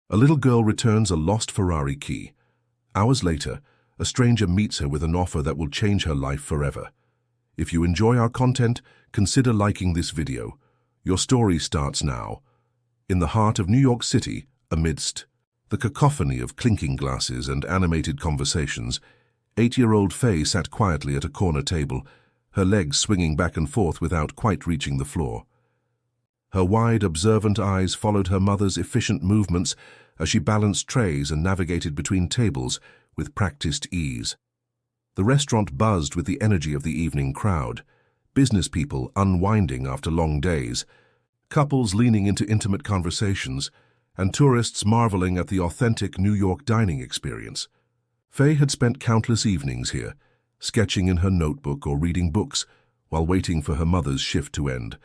A little girl returns a lost Ferrari key. Hours later, a stranger meets her with an offer that will change her life forever. If you enjoy our content, consider liking this video. Your story starts now. In the heart of New York City, amidst the cacophony of clinking glasses and animated conversations, 8-year-old Faye sat quietly at a corner table, her legs swinging back and forth without quite reaching the floor. Her wide, observant eyes followed her mother's efficient movements as she balanced trays and navigated between tables with practiced ease. The restaurant buzzed with the energy of the evening crowd, business people unwinding after long days, couples leaning into intimate conversations, and tourists marveling at the authentic New York dining experience. Faye had spent countless evenings here, sketching in her notebook or reading books while waiting for her mother's shift to end.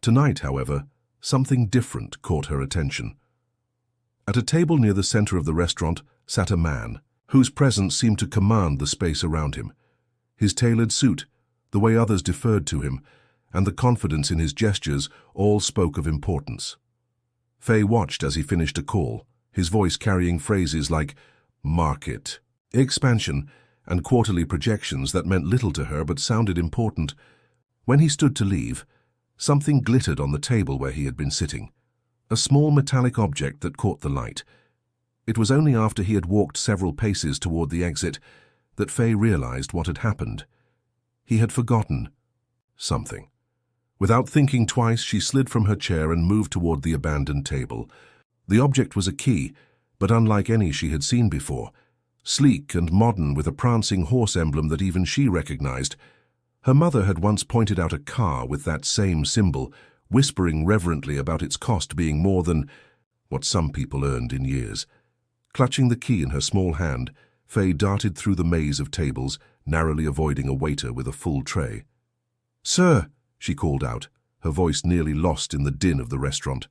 Tonight, however, something different caught her attention. At a table near the center of the restaurant sat a man, whose presence seemed to command the space around him. His tailored suit, the way others deferred to him, and the confidence in his gestures all spoke of importance. Faye watched as he finished a call, his voice carrying phrases like market, expansion, and quarterly projections that meant little to her but sounded important. When he stood to leave, something glittered on the table where he had been sitting, a small metallic object that caught the light. It was only after he had walked several paces toward the exit that Faye realized what had happened. He had forgotten something. Without thinking twice, she slid from her chair and moved toward the abandoned table. The object was a key, but unlike any she had seen before. Sleek and modern, with a prancing horse emblem that even she recognized. Her mother had once pointed out a car with that same symbol, whispering reverently about its cost being more than what some people earned in years. Clutching the key in her small hand, Faye darted through the maze of tables, narrowly avoiding a waiter with a full tray. "Sir," she called out, her voice nearly lost in the din of the restaurant.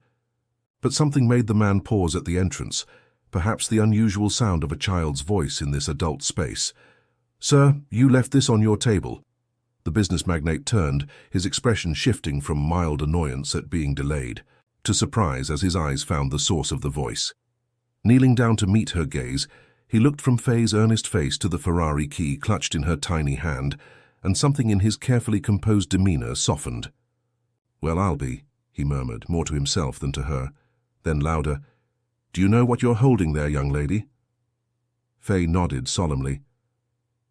But something made the man pause at the entrance, perhaps the unusual sound of a child's voice in this adult space. "Sir, you left this on your table." The business magnate turned, his expression shifting from mild annoyance at being delayed to surprise as his eyes found the source of the voice. Kneeling down to meet her gaze, he looked from Faye's earnest face to the Ferrari key clutched in her tiny hand, and something in his carefully composed demeanor softened. "Well, I'll be," he murmured, more to himself than to her. Then louder, "Do you know what you're holding there, young lady?" Faye nodded solemnly.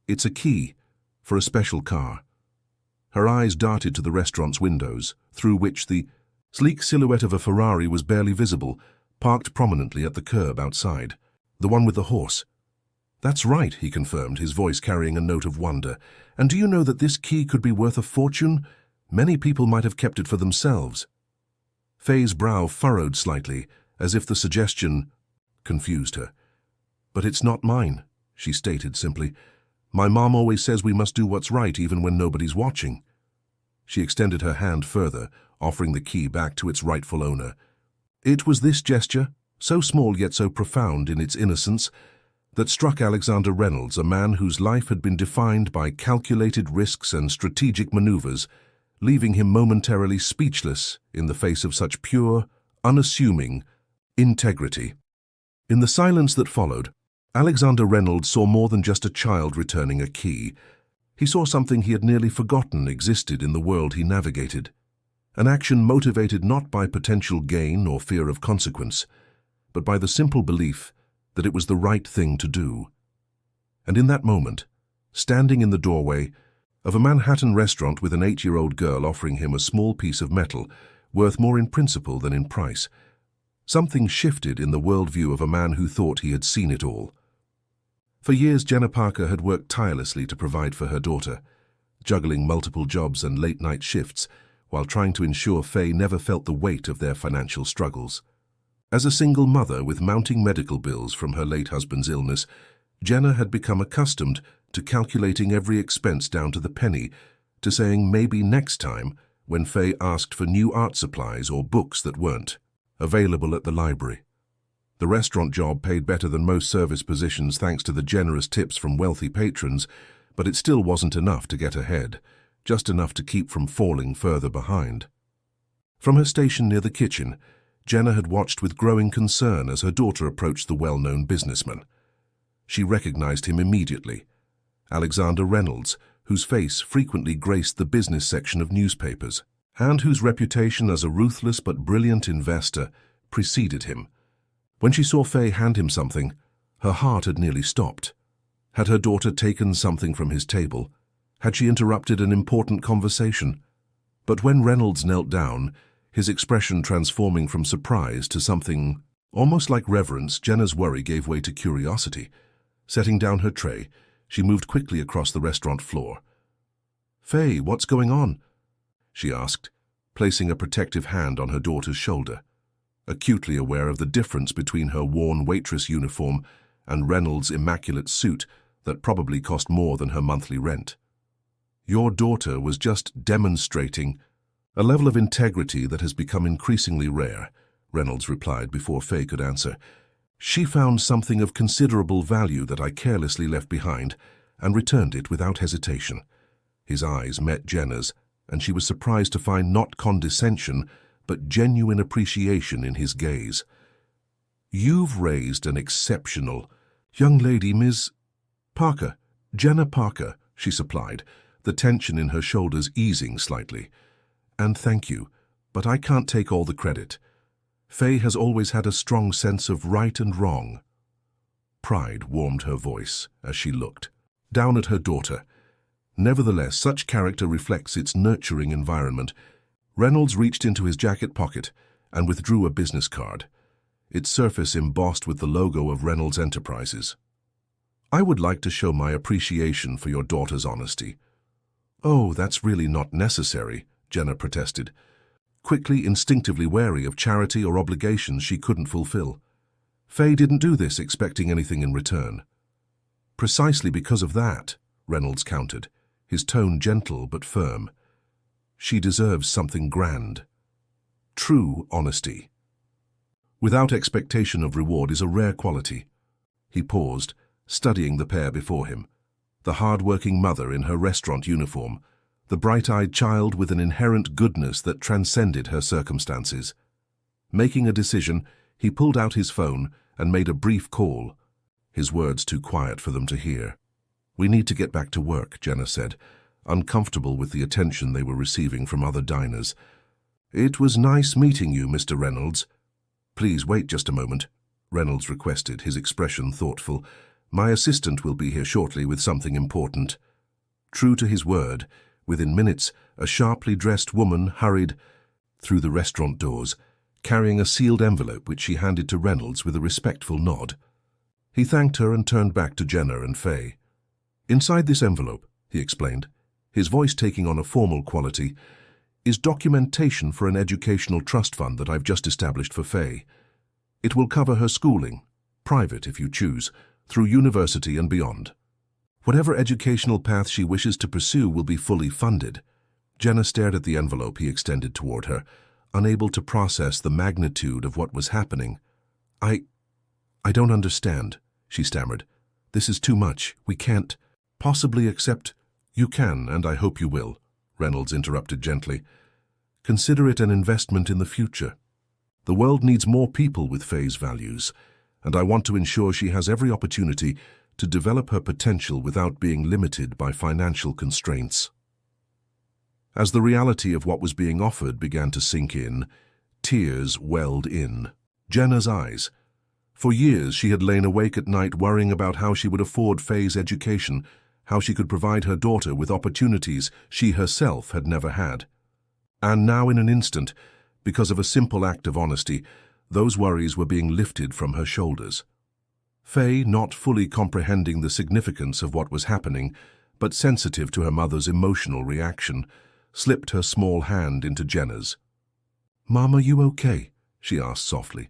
"It's a key for a special car." Her eyes darted to the restaurant's windows, through which the sleek silhouette of a Ferrari was barely visible, parked prominently at the curb outside. "The one with the horse." "That's right," he confirmed, his voice carrying a note of wonder. "And do you know that this key could be worth a fortune? Many people might have kept it for themselves." Faye's brow furrowed slightly, as if the suggestion confused her. "But it's not mine," she stated simply. "My mom always says we must do what's right even when nobody's watching." She extended her hand further, offering the key back to its rightful owner. It was this gesture, so small yet so profound in its innocence, that struck Alexander Reynolds, a man whose life had been defined by calculated risks and strategic maneuvers, leaving him momentarily speechless in the face of such pure, unassuming integrity. In the silence that followed, Alexander Reynolds saw more than just a child returning a key. He saw something he had nearly forgotten existed in the world he navigated. An action motivated not by potential gain or fear of consequence, but by the simple belief that it was the right thing to do. And in that moment, standing in the doorway of a Manhattan restaurant with an 8-year-old girl offering him a small piece of metal, worth more in principle than in price, something shifted in the worldview of a man who thought he had seen it all. For years, Jenna Parker had worked tirelessly to provide for her daughter, juggling multiple jobs and late-night shifts while trying to ensure Faye never felt the weight of their financial struggles. As a single mother with mounting medical bills from her late husband's illness, Jenna had become accustomed to calculating every expense down to the penny, to saying maybe next time when Faye asked for new art supplies or books that weren't available at the library. The restaurant job paid better than most service positions thanks to the generous tips from wealthy patrons, but it still wasn't enough to get ahead, just enough to keep from falling further behind. From her station near the kitchen, Jenna had watched with growing concern as her daughter approached the well-known businessman. She recognized him immediately. Alexander Reynolds, whose face frequently graced the business section of newspapers, and whose reputation as a ruthless but brilliant investor preceded him. When she saw Faye hand him something, her heart had nearly stopped. Had her daughter taken something from his table? Had she interrupted an important conversation? But when Reynolds knelt down, his expression transforming from surprise to something almost like reverence, Jenna's worry gave way to curiosity. Setting down her tray, she moved quickly across the restaurant floor. "Faye, what's going on?" she asked, placing a protective hand on her daughter's shoulder, acutely aware of the difference between her worn waitress uniform and Reynolds' immaculate suit that probably cost more than her monthly rent. "Your daughter was just demonstrating a level of integrity that has become increasingly rare," Reynolds replied before Faye could answer. "She found something of considerable value that I carelessly left behind and returned it without hesitation." His eyes met Jenna's, and she was surprised to find not condescension, but genuine appreciation in his gaze. "You've raised an exceptional young lady, Ms. Parker." "Jenna Parker," she supplied, the tension in her shoulders easing slightly. "And thank you, but I can't take all the credit. Faye has always had a strong sense of right and wrong." Pride warmed her voice as she looked down at her daughter. Nevertheless, such character reflects its nurturing environment. Reynolds reached into his jacket pocket and withdrew a business card, its surface embossed with the logo of Reynolds Enterprises. "I would like to show my appreciation for your daughter's honesty." "Oh, that's really not necessary," Jenna protested, quickly, instinctively wary of charity or obligations she couldn't fulfill. "Faye didn't do this expecting anything in return." "Precisely because of that," Reynolds countered, his tone gentle but firm. "She deserves something grand. True honesty, without expectation of reward, is a rare quality." He paused, studying the pair before him. The hard-working mother in her restaurant uniform, the bright-eyed child with an inherent goodness that transcended her circumstances. Making a decision, he pulled out his phone and made a brief call, his words too quiet for them to hear. "We need to get back to work," Jenna said, uncomfortable with the attention they were receiving from other diners. "It was nice meeting you, Mr. Reynolds." "Please wait just a moment," Reynolds requested, his expression thoughtful. "My assistant will be here shortly with something important." True to his word, within minutes, a sharply dressed woman hurried through the restaurant doors, carrying a sealed envelope which she handed to Reynolds with a respectful nod. He thanked her and turned back to Jenna and Faye. "Inside this envelope," he explained, his voice taking on a formal quality, "is documentation for an educational trust fund that I've just established for Faye. It will cover her schooling, private if you choose, through university and beyond. Whatever educational path she wishes to pursue will be fully funded." Jenna stared at the envelope he extended toward her, unable to process the magnitude of what was happening. I don't understand," she stammered. "This is too much. We can't possibly accept." "You can, and I hope you will," Reynolds interrupted gently. "Consider it an investment in the future. The world needs more people with Faye's values, and I want to ensure she has every opportunity to develop her potential without being limited by financial constraints." As the reality of what was being offered began to sink in, tears welled in Jenna's eyes. For years she had lain awake at night worrying about how she would afford Faye's education, how she could provide her daughter with opportunities she herself had never had. And now in an instant, because of a simple act of honesty, those worries were being lifted from her shoulders. Faye, not fully comprehending the significance of what was happening, but sensitive to her mother's emotional reaction, slipped her small hand into Jenna's. "Mom, are you okay?" she asked softly.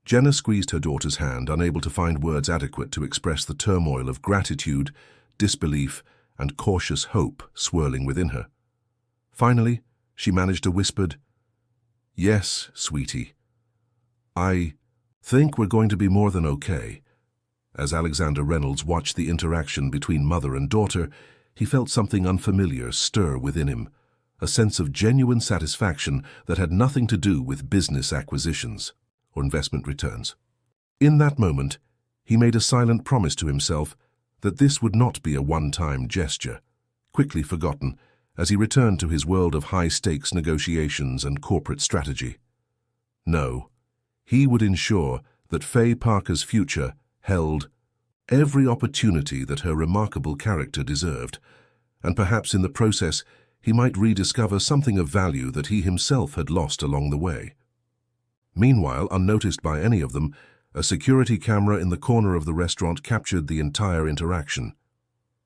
Jenna squeezed her daughter's hand, unable to find words adequate to express the turmoil of gratitude, disbelief, and cautious hope swirling within her. Finally, she managed a whispered, "Yes, sweetie. I think we're going to be more than okay." As Alexander Reynolds watched the interaction between mother and daughter, he felt something unfamiliar stir within him, a sense of genuine satisfaction that had nothing to do with business acquisitions or investment returns. In that moment, he made a silent promise to himself that this would not be a one-time gesture, quickly forgotten as he returned to his world of high-stakes negotiations and corporate strategy. No, he would ensure that Faye Parker's future held every opportunity that her remarkable character deserved, and perhaps in the process he might rediscover something of value that he himself had lost along the way. Meanwhile, unnoticed by any of them, a security camera in the corner of the restaurant captured the entire interaction.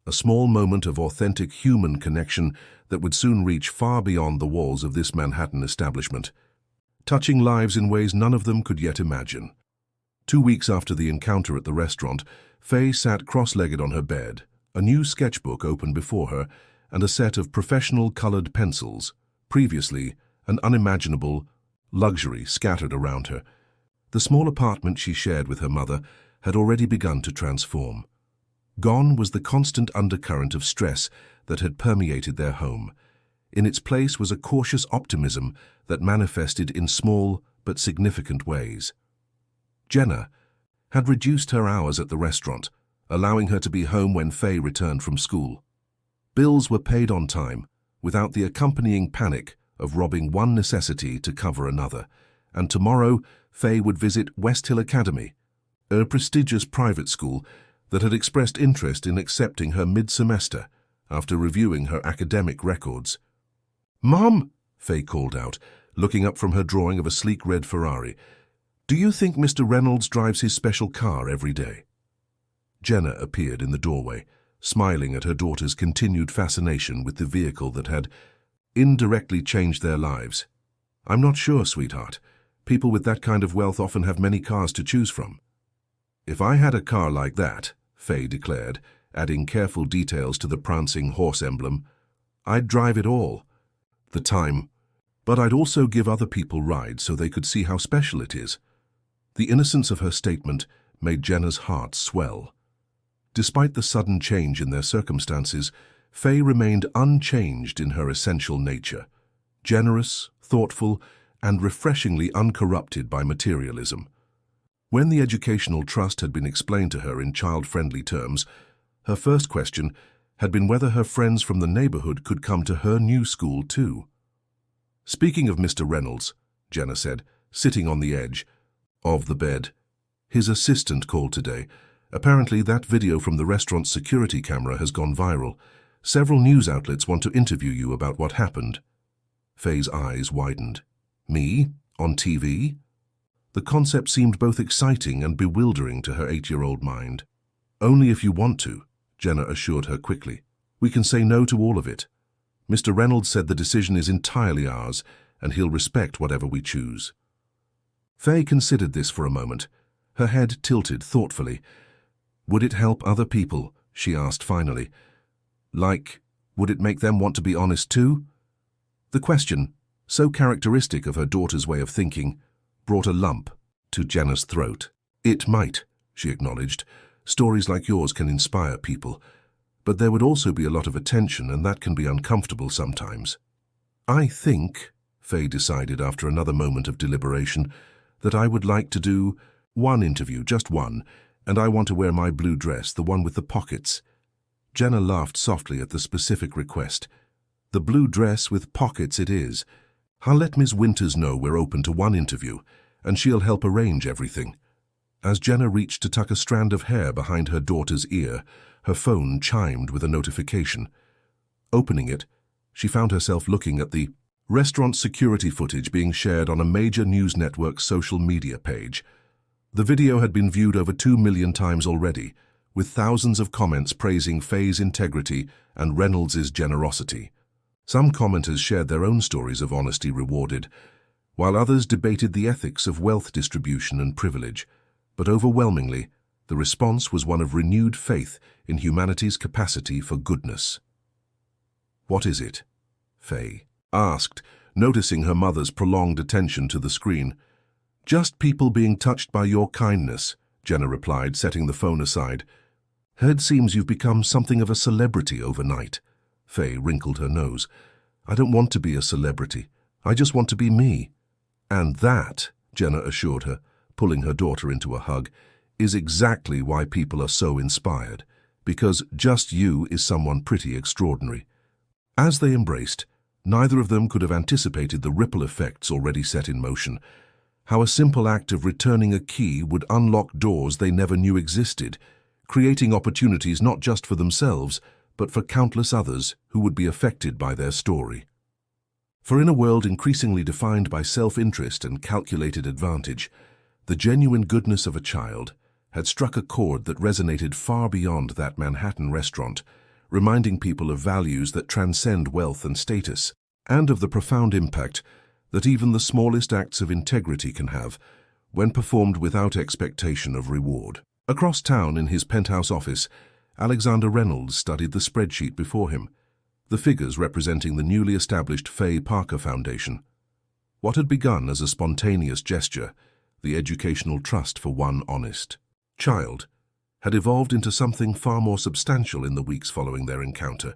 A small moment of authentic human connection that would soon reach far beyond the walls of this Manhattan establishment, touching lives in ways none of them could yet imagine. 2 weeks after the encounter at the restaurant, Faye sat cross-legged on her bed, a new sketchbook open before her, and a set of professional colored pencils, previously an unimaginable luxury scattered around her. The small apartment she shared with her mother had already begun to transform. Gone was the constant undercurrent of stress that had permeated their home. In its place was a cautious optimism that manifested in small but significant ways. Jenna had reduced her hours at the restaurant, allowing her to be home when Faye returned from school. Bills were paid on time, without the accompanying panic of robbing one necessity to cover another, and tomorrow Faye would visit West Hill Academy, a prestigious private school that had expressed interest in accepting her mid-semester after reviewing her academic records. "Mom," Faye called out, looking up from her drawing of a sleek red Ferrari, "do you think Mr. Reynolds drives his special car every day?" Jenna appeared in the doorway, smiling at her daughter's continued fascination with the vehicle that had indirectly changed their lives. "I'm not sure, sweetheart. People with that kind of wealth often have many cars to choose from." "If I had a car like that," Faye declared, adding careful details to the prancing horse emblem, "I'd drive it all the time, but I'd also give other people rides so they could see how special it is." The innocence of her statement made Jenna's heart swell. Despite the sudden change in their circumstances, Faye remained unchanged in her essential nature, generous, thoughtful, and refreshingly uncorrupted by materialism. When the educational trust had been explained to her in child-friendly terms, her first question had been whether her friends from the neighborhood could come to her new school too. "Speaking of Mr. Reynolds," Jenna said, sitting on the edge of the bed, "his assistant called today. Apparently that video from the restaurant's security camera has gone viral. Several news outlets want to interview you about what happened." Faye's eyes widened. "Me? On TV?" The concept seemed both exciting and bewildering to her 8-year-old mind. "Only if you want to," Jenna assured her quickly. "We can say no to all of it. Mr. Reynolds said the decision is entirely ours, and he'll respect whatever we choose." Faye considered this for a moment, her head tilted thoughtfully. "Would it help other people?" she asked finally. "Like, would it make them want to be honest too?" The question, so characteristic of her daughter's way of thinking, brought a lump to Jenna's throat. "It might," she acknowledged. "Stories like yours can inspire people, but there would also be a lot of attention, and that can be uncomfortable sometimes." "I think," Faye decided after another moment of deliberation, "that I would like to do one interview, just one, and I want to wear my blue dress, the one with the pockets." Jenna laughed softly at the specific request. "The blue dress with pockets it is. I'll let Ms. Winters know we're open to one interview, and she'll help arrange everything." As Jenna reached to tuck a strand of hair behind her daughter's ear, her phone chimed with a notification. Opening it, she found herself looking at the restaurant security footage being shared on a major news network's social media page. The video had been viewed over 2 million times already, with thousands of comments praising Faye's integrity and Reynolds' generosity. Some commenters shared their own stories of honesty rewarded, while others debated the ethics of wealth distribution and privilege. But overwhelmingly, the response was one of renewed faith in humanity's capacity for goodness. "What is it?" Faye asked, noticing her mother's prolonged attention to the screen. "Just people being touched by your kindness," Jenna replied, setting the phone aside. "Heard seems you've become something of a celebrity overnight." Faye wrinkled her nose. I don't want to be a celebrity. I just want to be me. And that, Jenna assured her, pulling her daughter into a hug, is exactly why people are so inspired. Because just you is someone pretty extraordinary. As they embraced, neither of them could have anticipated the ripple effects already set in motion. How a simple act of returning a key would unlock doors they never knew existed, creating opportunities not just for themselves, but for countless others who would be affected by their story. For in a world increasingly defined by self-interest and calculated advantage, the genuine goodness of a child had struck a chord that resonated far beyond that Manhattan restaurant, reminding people of values that transcend wealth and status, and of the profound impact that even the smallest acts of integrity can have when performed without expectation of reward. Across town in his penthouse office, Alexander Reynolds studied the spreadsheet before him, the figures representing the newly established Faye Parker Foundation. What had begun as a spontaneous gesture, the educational trust for one honest child, had evolved into something far more substantial in the weeks following their encounter.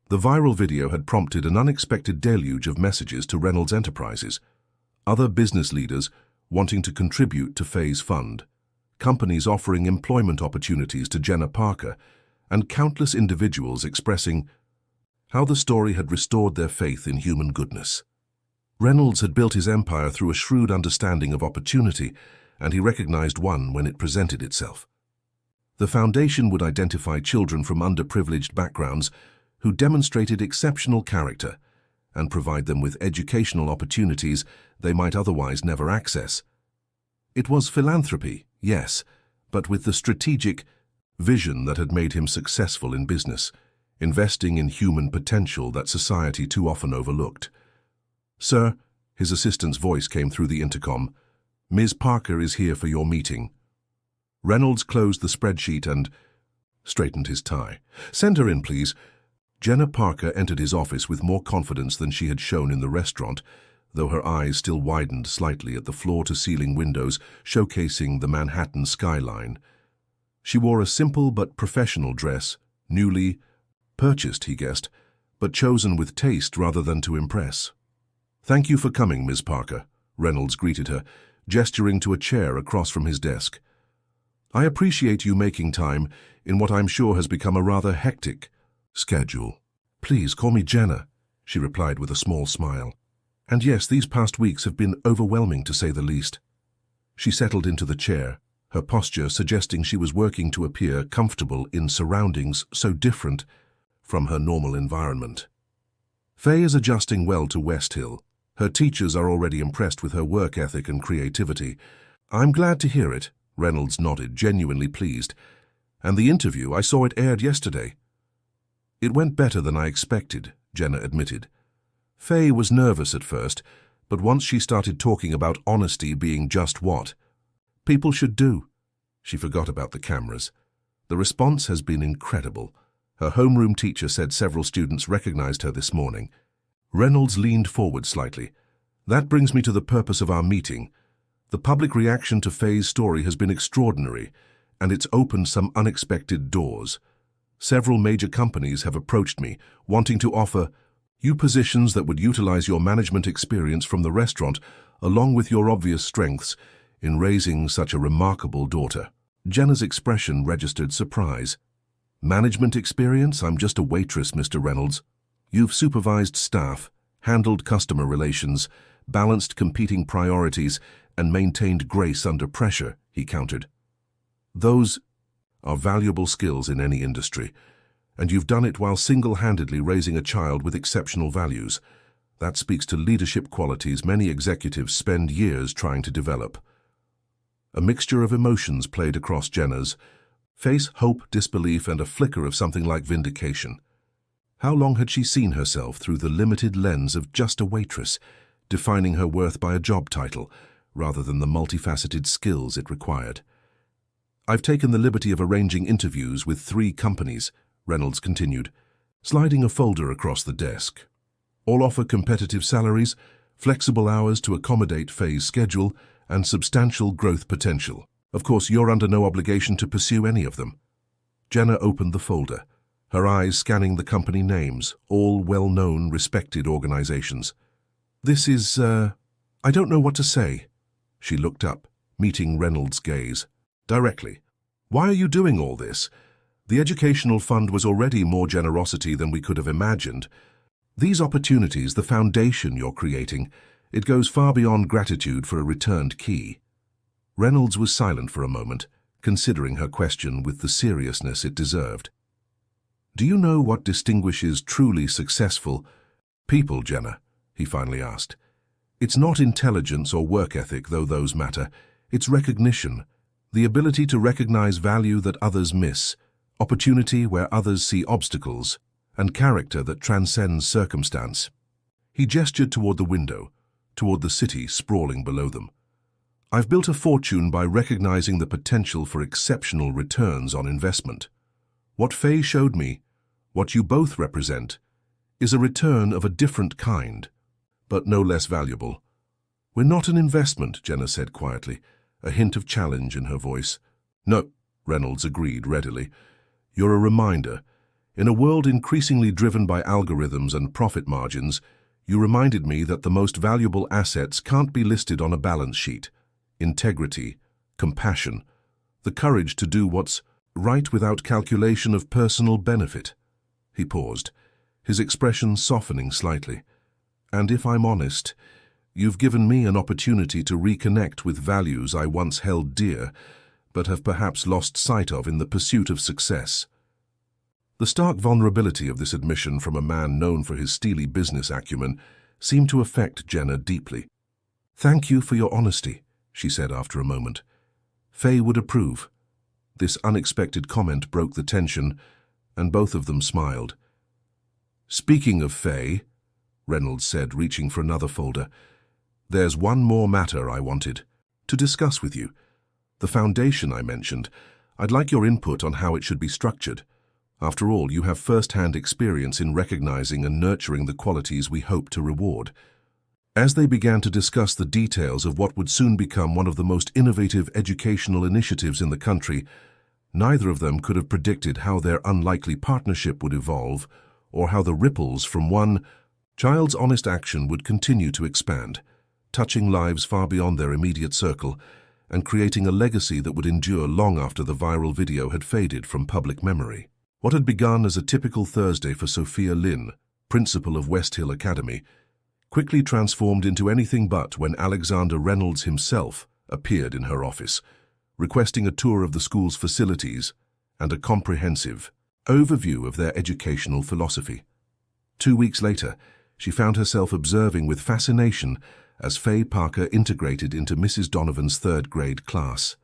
The viral video had prompted an unexpected deluge of messages to Reynolds Enterprises, other business leaders wanting to contribute to Faye's fund, companies offering employment opportunities to Jenna Parker, and countless individuals expressing how the story had restored their faith in human goodness. Reynolds had built his empire through a shrewd understanding of opportunity, and he recognized one when it presented itself. The foundation would identify children from underprivileged backgrounds who demonstrated exceptional character and provide them with educational opportunities they might otherwise never access. It was philanthropy, yes, but with the strategic vision that had made him successful in business, investing in human potential that society too often overlooked. "Sir," his assistant's voice came through the intercom, "Ms. Parker is here for your meeting." Reynolds closed the spreadsheet and straightened his tie. "Send her in, please." Jenna Parker entered his office with more confidence than she had shown in the restaurant, though her eyes still widened slightly at the floor-to-ceiling windows showcasing the Manhattan skyline. She wore a simple but professional dress, newly purchased, he guessed, but chosen with taste rather than to impress. "Thank you for coming, Ms. Parker," Reynolds greeted her, gesturing to a chair across from his desk. "I appreciate you making time in what I'm sure has become a rather hectic schedule." "Please call me Jenna," she replied with a small smile. "And yes, these past weeks have been overwhelming to say the least." She settled into the chair, her posture suggesting she was working to appear comfortable in surroundings so different from her normal environment. Faye is adjusting well to West Hill. Her teachers are already impressed with her work ethic and creativity. "I'm glad to hear it," Reynolds nodded, genuinely pleased. "And the interview, I saw it aired yesterday." "It went better than I expected," Jenna admitted. Faye was nervous at first, but once she started talking about honesty being just what people should do, she forgot about the cameras. The response has been incredible. Her homeroom teacher said several students recognized her this morning. Reynolds leaned forward slightly. "That brings me to the purpose of our meeting. The public reaction to Faye's story has been extraordinary, and it's opened some unexpected doors. Several major companies have approached me, wanting to offer you positions that would utilize your management experience from the restaurant, along with your obvious strengths in raising such a remarkable daughter." Jenna's expression registered surprise. "Management experience? I'm just a waitress, Mr. Reynolds." "You've supervised staff, handled customer relations, balanced competing priorities, and maintained grace under pressure," he countered. "Those are valuable skills in any industry, and you've done it while single-handedly raising a child with exceptional values. That speaks to leadership qualities many executives spend years trying to develop." A mixture of emotions played across Jenna's face: hope, disbelief, and a flicker of something like vindication. How long had she seen herself through the limited lens of just a waitress, defining her worth by a job title, rather than the multifaceted skills it required? "I've taken the liberty of arranging interviews with 3 companies," Reynolds continued, sliding a folder across the desk. "All offer competitive salaries, flexible hours to accommodate Faye's schedule, and substantial growth potential. Of course, you're under no obligation to pursue any of them." Jenna opened the folder. her eyes scanning the company names, all well-known, respected organizations. "This is, I don't know what to say." She looked up, meeting Reynolds' gaze. "Directly. Why are you doing all this? The educational fund was already more generosity than we could have imagined. These opportunities, the foundation you're creating, it goes far beyond gratitude for a returned key." Reynolds was silent for a moment, considering her question with the seriousness it deserved. "Do you know what distinguishes truly successful people, Jenna?" he finally asked. "It's not intelligence or work ethic, though those matter. It's recognition, the ability to recognize value that others miss, opportunity where others see obstacles, and character that transcends circumstance." He gestured toward the window, toward the city sprawling below them. "I've built a fortune by recognizing the potential for exceptional returns on investment. What Faye showed me, what you both represent, is a return of a different kind, but no less valuable." "We're not an investment," Jenna said quietly, a hint of challenge in her voice. "No," Reynolds agreed readily. "You're a reminder. In a world increasingly driven by algorithms and profit margins, you reminded me that the most valuable assets can't be listed on a balance sheet. Integrity, compassion, the courage to do what's right without calculation of personal benefit." He paused, his expression softening slightly. "And if I'm honest, you've given me an opportunity to reconnect with values I once held dear, but have perhaps lost sight of in the pursuit of success." The stark vulnerability of this admission from a man known for his steely business acumen seemed to affect Jenna deeply. "Thank you for your honesty," she said after a moment. "Faye would approve." This unexpected comment broke the tension, and both of them smiled. "Speaking of Faye," Reynolds said, reaching for another folder, "there's one more matter I wanted to discuss with you. The foundation I mentioned. I'd like your input on how it should be structured. After all, you have first-hand experience in recognizing and nurturing the qualities we hope to reward." As they began to discuss the details of what would soon become one of the most innovative educational initiatives in the country, neither of them could have predicted how their unlikely partnership would evolve, or how the ripples from one child's honest action would continue to expand, touching lives far beyond their immediate circle, and creating a legacy that would endure long after the viral video had faded from public memory. What had begun as a typical Thursday for Sophia Lynn, principal of West Hill Academy, quickly transformed into anything but when Alexander Reynolds himself appeared in her office, requesting a tour of the school's facilities and a comprehensive overview of their educational philosophy. 2 weeks later, she found herself observing with fascination as Faye Parker integrated into Mrs. Donovan's third-grade class.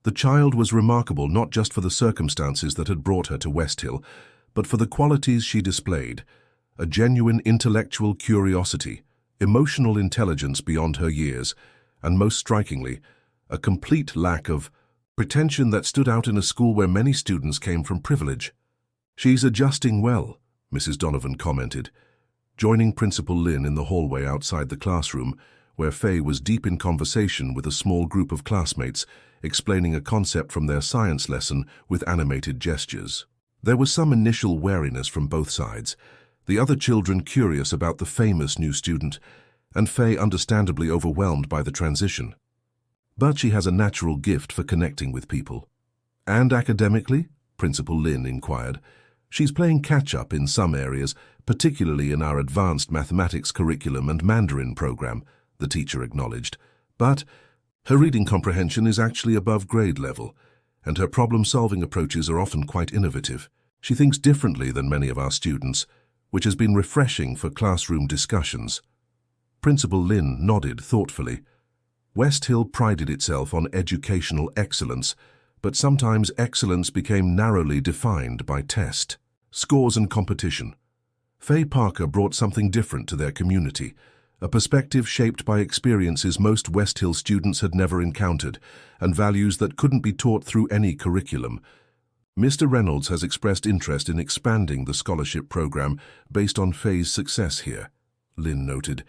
The child was remarkable not just for the circumstances that had brought her to West Hill, but for the qualities she displayed: a genuine intellectual curiosity, emotional intelligence beyond her years, and most strikingly, a complete lack of pretension that stood out in a school where many students came from privilege. "She's adjusting well," Mrs. Donovan commented, joining Principal Lynn in the hallway outside the classroom, where Faye was deep in conversation with a small group of classmates, explaining a concept from their science lesson with animated gestures. There was some initial wariness from both sides, the other children curious about the famous new student, and Faye understandably overwhelmed by the transition. But she has a natural gift for connecting with people. "And academically?" Principal Lynn inquired. "She's playing catch-up in some areas, particularly in our advanced mathematics curriculum and Mandarin program," the teacher acknowledged. "But her reading comprehension is actually above grade level, and her problem-solving approaches are often quite innovative. She thinks differently than many of our students, which has been refreshing for classroom discussions." Principal Lynn nodded thoughtfully. West Hill prided itself on educational excellence, but sometimes excellence became narrowly defined by test, scores and competition. Faye Parker brought something different to their community, a perspective shaped by experiences most West Hill students had never encountered, and values that couldn't be taught through any curriculum. Mr. Reynolds has expressed interest in expanding the scholarship program based on Faye's success here, Lynn noted.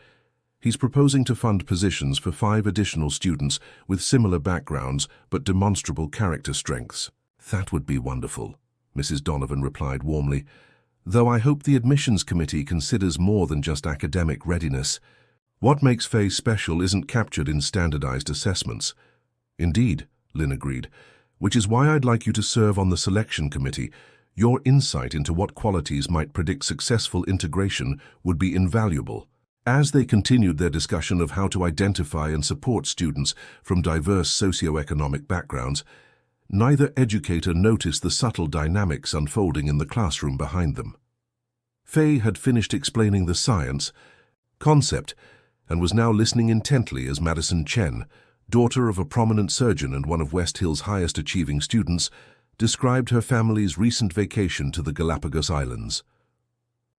He's proposing to fund positions for 5 additional students with similar backgrounds but demonstrable character strengths. "That would be wonderful," Mrs. Donovan replied warmly, though I hope the admissions committee considers more than just academic readiness. What makes Faye special isn't captured in standardized assessments. Indeed, Lynn agreed, which is why I'd like you to serve on the selection committee. Your insight into what qualities might predict successful integration would be invaluable. As they continued their discussion of how to identify and support students from diverse socioeconomic backgrounds, neither educator noticed the subtle dynamics unfolding in the classroom behind them. Faye had finished explaining the science concept and was now listening intently as Madison Chen, daughter of a prominent surgeon and one of West Hill's highest-achieving students, described her family's recent vacation to the Galapagos Islands.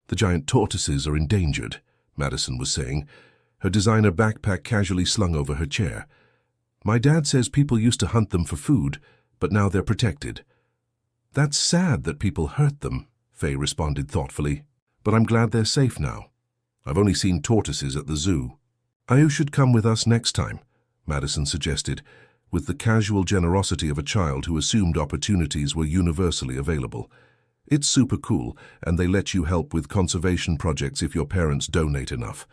"The giant tortoises are endangered," Madison was saying, her designer backpack casually slung over her chair. "My dad says people used to hunt them for food, but now they're protected." "That's sad that people hurt them," Faye responded thoughtfully, "but I'm glad they're safe now. I've only seen tortoises at the zoo." "You should come with us next time," Madison suggested, with the casual generosity of a child who assumed opportunities were universally available. "It's super cool, and they let you help with conservation projects if your parents donate enough."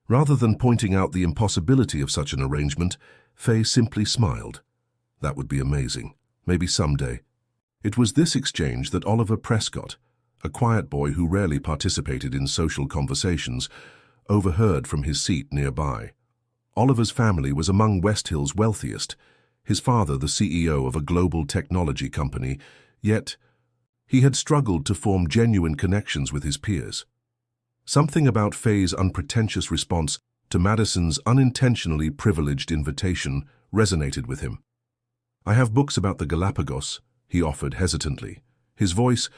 Rather than pointing out the impossibility of such an arrangement, Faye simply smiled. That would be amazing. Maybe someday. It was this exchange that Oliver Prescott, a quiet boy who rarely participated in social conversations, overheard from his seat nearby. Oliver's family was among West Hill's wealthiest, his father the CEO of a global technology company, yet he had struggled to form genuine connections with his peers. Something about Faye's unpretentious response to Madison's unintentionally privileged invitation resonated with him. "I have books about the Galapagos," he offered hesitantly, his voice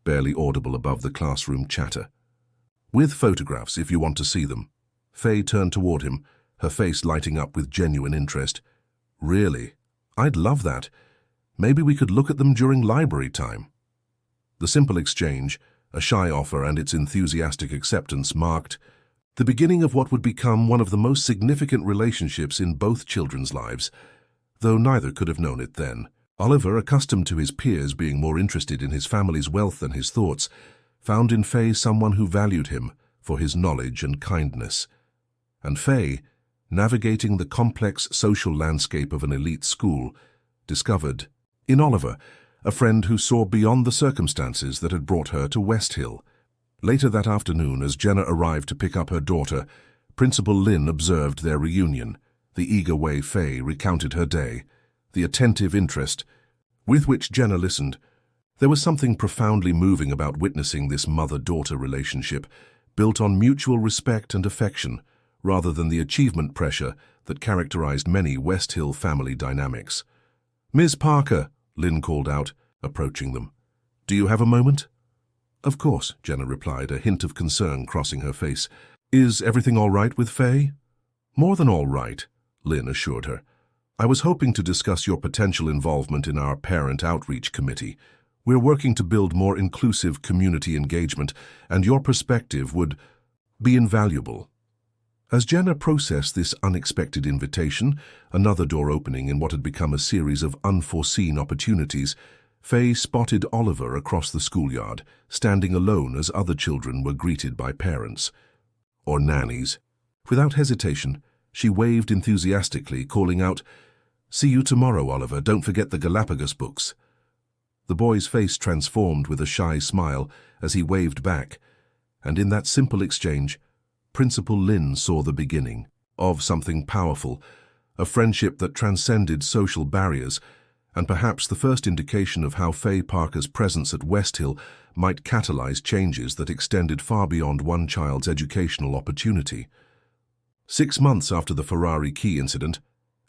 barely audible above the classroom chatter. "With photographs if you want to see them." Faye turned toward him, her face lighting up with genuine interest. "Really? I'd love that. Maybe we could look at them during library time." The simple exchange, a shy offer and its enthusiastic acceptance, marked the beginning of what would become one of the most significant relationships in both children's lives, though neither could have known it then. Oliver, accustomed to his peers being more interested in his family's wealth than his thoughts, found in Faye someone who valued him for his knowledge and kindness. And Faye, navigating the complex social landscape of an elite school, discovered in Oliver a friend who saw beyond the circumstances that had brought her to West Hill. Later that afternoon, as Jenna arrived to pick up her daughter, Principal Lynn observed their reunion, the eager way Faye recounted her day, the attentive interest with which Jenna listened. There was something profoundly moving about witnessing this mother-daughter relationship, built on mutual respect and affection, rather than the achievement pressure that characterized many West Hill family dynamics. "Ms. Parker," Lynn called out, approaching them. "Do you have a moment?" "Of course," Jenna replied, a hint of concern crossing her face. "Is everything all right with Faye?" "More than all right," Lynn assured her. "I was hoping to discuss your potential involvement in our parent outreach committee. We're working to build more inclusive community engagement, and your perspective would be invaluable." As Jenna processed this unexpected invitation, another door opening in what had become a series of unforeseen opportunities, Faye spotted Oliver across the schoolyard, standing alone as other children were greeted by parents or nannies. Without hesitation, she waved enthusiastically, calling out, "See you tomorrow, Oliver. Don't forget the Galapagos books." The boy's face transformed with a shy smile as he waved back, and in that simple exchange, Principal Lynn saw the beginning of something powerful, a friendship that transcended social barriers, and perhaps the first indication of how Faye Parker's presence at West Hill might catalyze changes that extended far beyond one child's educational opportunity. 6 months after the Ferrari key incident,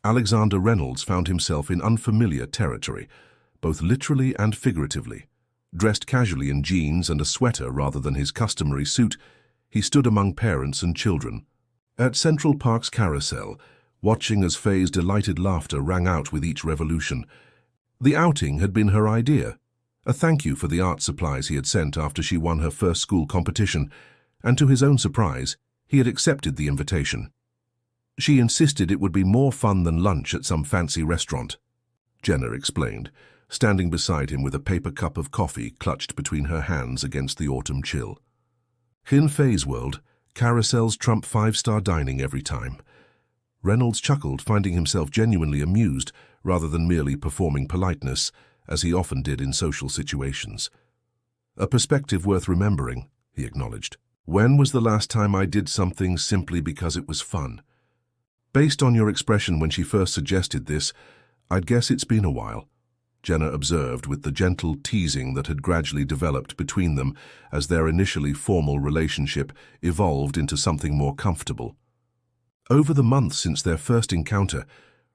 Alexander Reynolds found himself in unfamiliar territory, both literally and figuratively. Dressed casually in jeans and a sweater rather than his customary suit, he stood among parents and children. At Central Park's carousel, watching as Faye's delighted laughter rang out with each revolution. The outing had been her idea, a thank you for the art supplies he had sent after she won her first school competition, and to his own surprise, he had accepted the invitation. She insisted it would be more fun than lunch at some fancy restaurant, Jenna explained, standing beside him with a paper cup of coffee clutched between her hands against the autumn chill. In Faye's world, carousels trump five-star dining every time. Reynolds chuckled, finding himself genuinely amused rather than merely performing politeness, as he often did in social situations. A perspective worth remembering, he acknowledged. When was the last time I did something simply because it was fun? Based on your expression when she first suggested this, I'd guess it's been a while, Jenna observed with the gentle teasing that had gradually developed between them as their initially formal relationship evolved into something more comfortable. Over the months since their first encounter,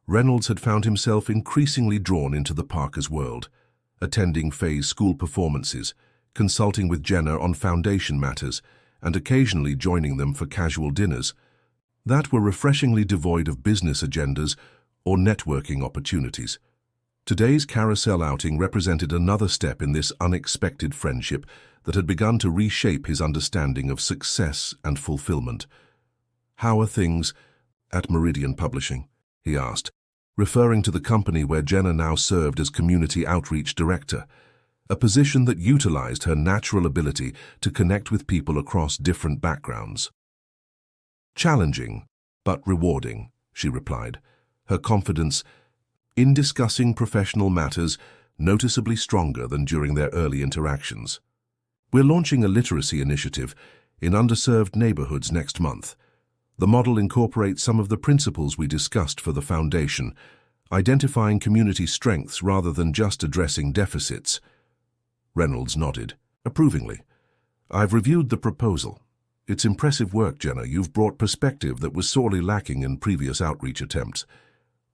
Reynolds had found himself increasingly drawn into the Parkers' world, attending Faye's school performances, consulting with Jenna on foundation matters, and occasionally joining them for casual dinners that were refreshingly devoid of business agendas or networking opportunities. Today's carousel outing represented another step in this unexpected friendship that had begun to reshape his understanding of success and fulfillment. "How are things at Meridian Publishing?" he asked, referring to the company where Jenna now served as Community Outreach Director, a position that utilized her natural ability to connect with people across different backgrounds. "Challenging, but rewarding," she replied, her confidence in discussing professional matters noticeably stronger than during their early interactions. "We're launching a literacy initiative in underserved neighborhoods next month. The model incorporates some of the principles we discussed for the foundation, identifying community strengths rather than just addressing deficits." Reynolds nodded approvingly. "I've reviewed the proposal. It's impressive work, Jenna. You've brought perspective that was sorely lacking in previous outreach attempts.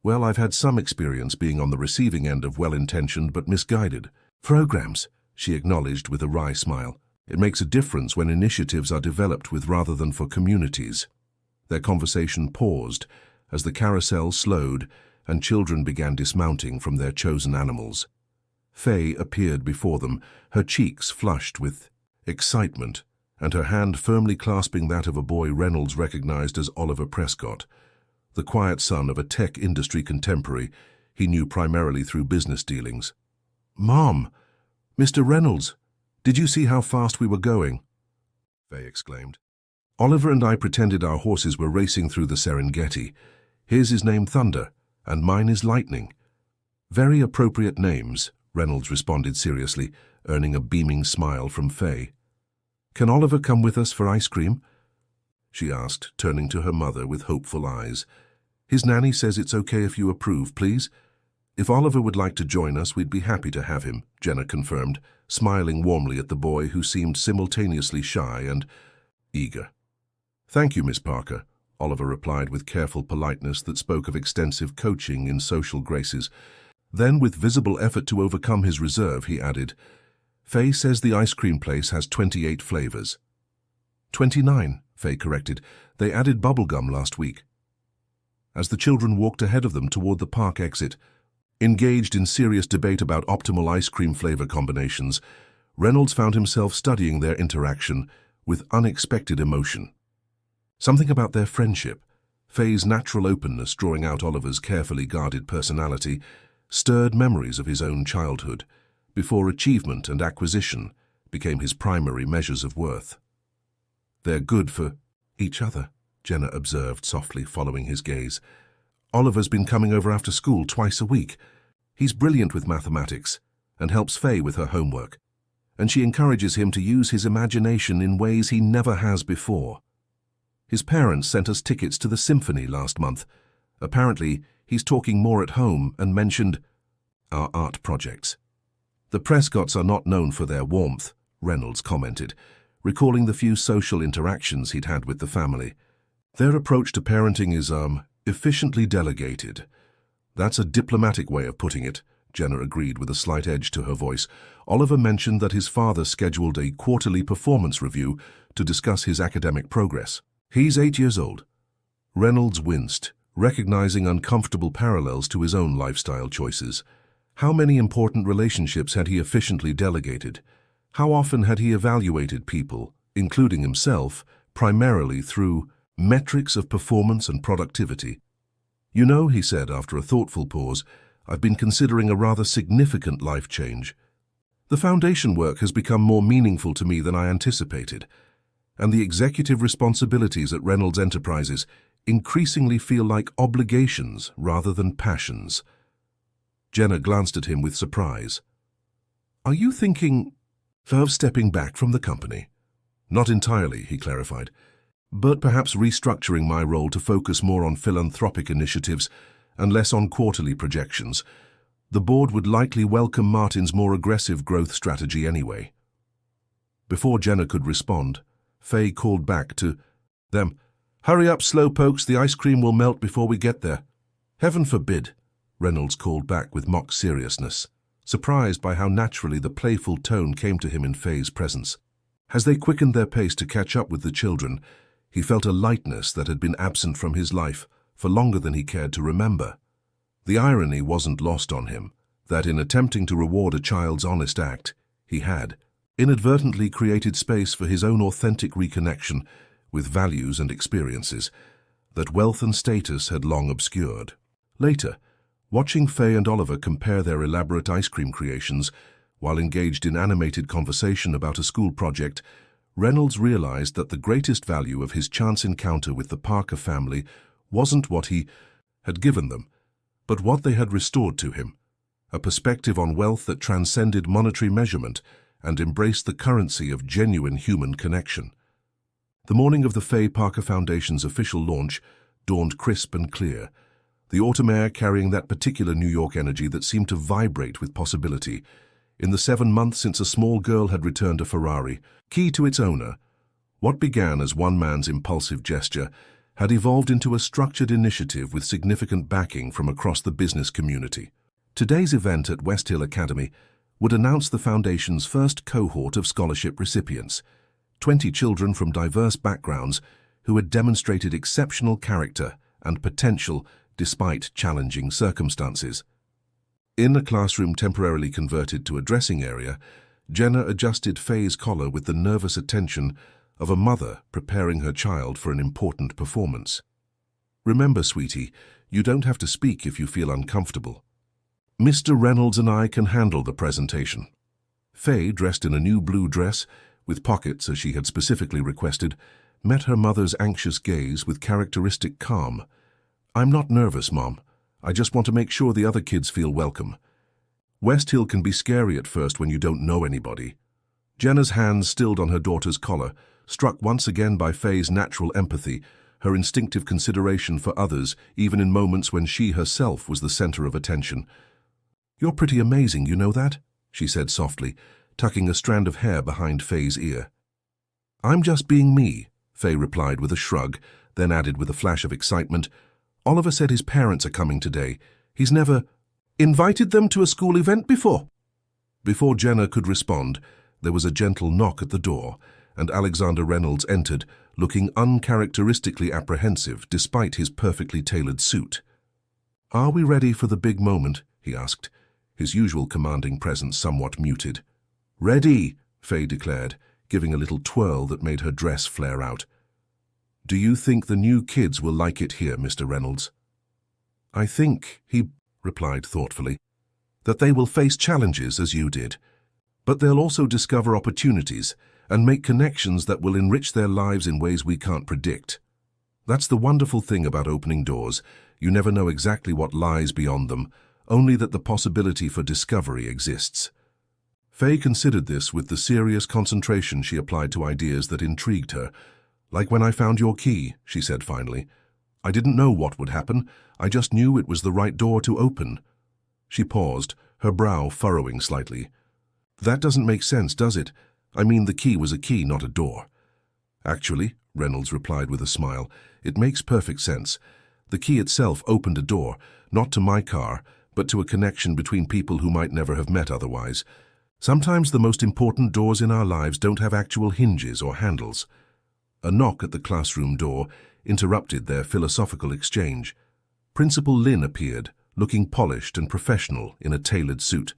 Well, I've had some experience being on the receiving end of well-intentioned but misguided programs," she acknowledged with a wry smile. "It makes a difference when initiatives are developed with rather than for communities." Their conversation paused as the carousel slowed and children began dismounting from their chosen animals. Faye appeared before them, her cheeks flushed with excitement, and her hand firmly clasping that of a boy Reynolds recognized as Oliver Prescott, the quiet son of a tech industry contemporary he knew primarily through business dealings. "Mom! Mr. Reynolds! Did you see how fast we were going?" Faye exclaimed. "Oliver and I pretended our horses were racing through the Serengeti. His is named Thunder, and mine is Lightning." "Very appropriate names," Reynolds responded seriously, earning a beaming smile from Faye. "Can Oliver come with us for ice cream?" she asked, turning to her mother with hopeful eyes. "His nanny says it's okay if you approve, please." "If Oliver would like to join us, we'd be happy to have him," Jenna confirmed, smiling warmly at the boy who seemed simultaneously shy and eager. "Thank you, Miss Parker," Oliver replied with careful politeness that spoke of extensive coaching in social graces. Then, with visible effort to overcome his reserve, he added, "Faye says the ice cream place has 28 flavors." 29, Faye corrected. "They added bubblegum last week." As the children walked ahead of them toward the park exit, engaged in serious debate about optimal ice cream flavor combinations, Reynolds found himself studying their interaction with unexpected emotion. Something about their friendship, Faye's natural openness drawing out Oliver's carefully guarded personality, stirred memories of his own childhood, before achievement and acquisition became his primary measures of worth. "They're good for each other," Jenna observed softly, following his gaze. "Oliver's been coming over after school twice a week. He's brilliant with mathematics and helps Faye with her homework, and she encourages him to use his imagination in ways he never has before. His parents sent us tickets to the symphony last month. Apparently, he's talking more at home and mentioned our art projects." "The Prescotts are not known for their warmth," Reynolds commented, recalling the few social interactions he'd had with the family. "Their approach to parenting is, efficiently delegated." "That's a diplomatic way of putting it," Jenna agreed with a slight edge to her voice. Oliver mentioned that his father scheduled a quarterly performance review to discuss his academic progress. "He's 8 years old." Reynolds winced, recognizing uncomfortable parallels to his own lifestyle choices. How many important relationships had he efficiently delegated? How often had he evaluated people, including himself, primarily through metrics of performance and productivity? "You know," he said after a thoughtful pause, I've been considering a rather significant life change. The foundation work has become more meaningful to me than I anticipated, and the executive responsibilities at Reynolds Enterprises increasingly feel like obligations rather than passions. Jenna glanced at him with surprise. Are you thinking of stepping back from the company? Not entirely, he clarified, but perhaps restructuring my role to focus more on philanthropic initiatives and less on quarterly projections. The board would likely welcome Martin's more aggressive growth strategy anyway. Before Jenna could respond, Faye called back to them. Hurry up, slowpokes, the ice cream will melt before we get there. Heaven forbid, Reynolds called back with mock seriousness, surprised by how naturally the playful tone came to him in Faye's presence. As they quickened their pace to catch up with the children, he felt a lightness that had been absent from his life for longer than he cared to remember. The irony wasn't lost on him, that in attempting to reward a child's honest act, he had inadvertently created space for his own authentic reconnection with values and experiences that wealth and status had long obscured. Later, watching Faye and Oliver compare their elaborate ice cream creations while engaged in animated conversation about a school project, Reynolds realized that the greatest value of his chance encounter with the Parker family wasn't what he had given them, but what they had restored to him, a perspective on wealth that transcended monetary measurement and embraced the currency of genuine human connection. The morning of the Faye Parker Foundation's official launch dawned crisp and clear, the autumn air carrying that particular New York energy that seemed to vibrate with possibility. In the 7 months since a small girl had returned a Ferrari, key to its owner, what began as one man's impulsive gesture had evolved into a structured initiative with significant backing from across the business community. Today's event at West Hill Academy would announce the Foundation's first cohort of scholarship recipients, 20 children from diverse backgrounds who had demonstrated exceptional character and potential despite challenging circumstances. In a classroom temporarily converted to a dressing area, Jenna adjusted Faye's collar with the nervous attention of a mother preparing her child for an important performance. Remember, sweetie, you don't have to speak if you feel uncomfortable. Mr. Reynolds and I can handle the presentation. Faye, dressed in a new blue dress, with pockets as she had specifically requested, met her mother's anxious gaze with characteristic calm. I'm not nervous, Mom. I just want to make sure the other kids feel welcome. West Hill can be scary at first when you don't know anybody. Jenna's hands stilled on her daughter's collar, struck once again by Faye's natural empathy, her instinctive consideration for others, even in moments when she herself was the center of attention. You're pretty amazing, you know that? She said softly, tucking a strand of hair behind Faye's ear. I'm just being me, Faye replied with a shrug, then added with a flash of excitement, Oliver said his parents are coming today. He's never invited them to a school event before. Before Jenna could respond, there was a gentle knock at the door, and Alexander Reynolds entered, looking uncharacteristically apprehensive despite his perfectly tailored suit. Are we ready for the big moment? He asked, his usual commanding presence somewhat muted. Ready, Faye declared, giving a little twirl that made her dress flare out. Do you think the new kids will like it here, Mr. Reynolds? I think, he replied thoughtfully, that they will face challenges as you did, but they'll also discover opportunities and make connections that will enrich their lives in ways we can't predict. That's the wonderful thing about opening doors. You never know exactly what lies beyond them, only that the possibility for discovery exists. Faye considered this with the serious concentration she applied to ideas that intrigued her. Like when I found your key, she said finally. I didn't know what would happen. I just knew it was the right door to open. She paused, her brow furrowing slightly. That doesn't make sense, does it? I mean, the key was a key, not a door. Actually, Reynolds replied with a smile, it makes perfect sense. The key itself opened a door, not to my car, but to a connection between people who might never have met otherwise. Sometimes the most important doors in our lives don't have actual hinges or handles. A knock at the classroom door interrupted their philosophical exchange. Principal Lynn appeared, looking polished and professional in a tailored suit.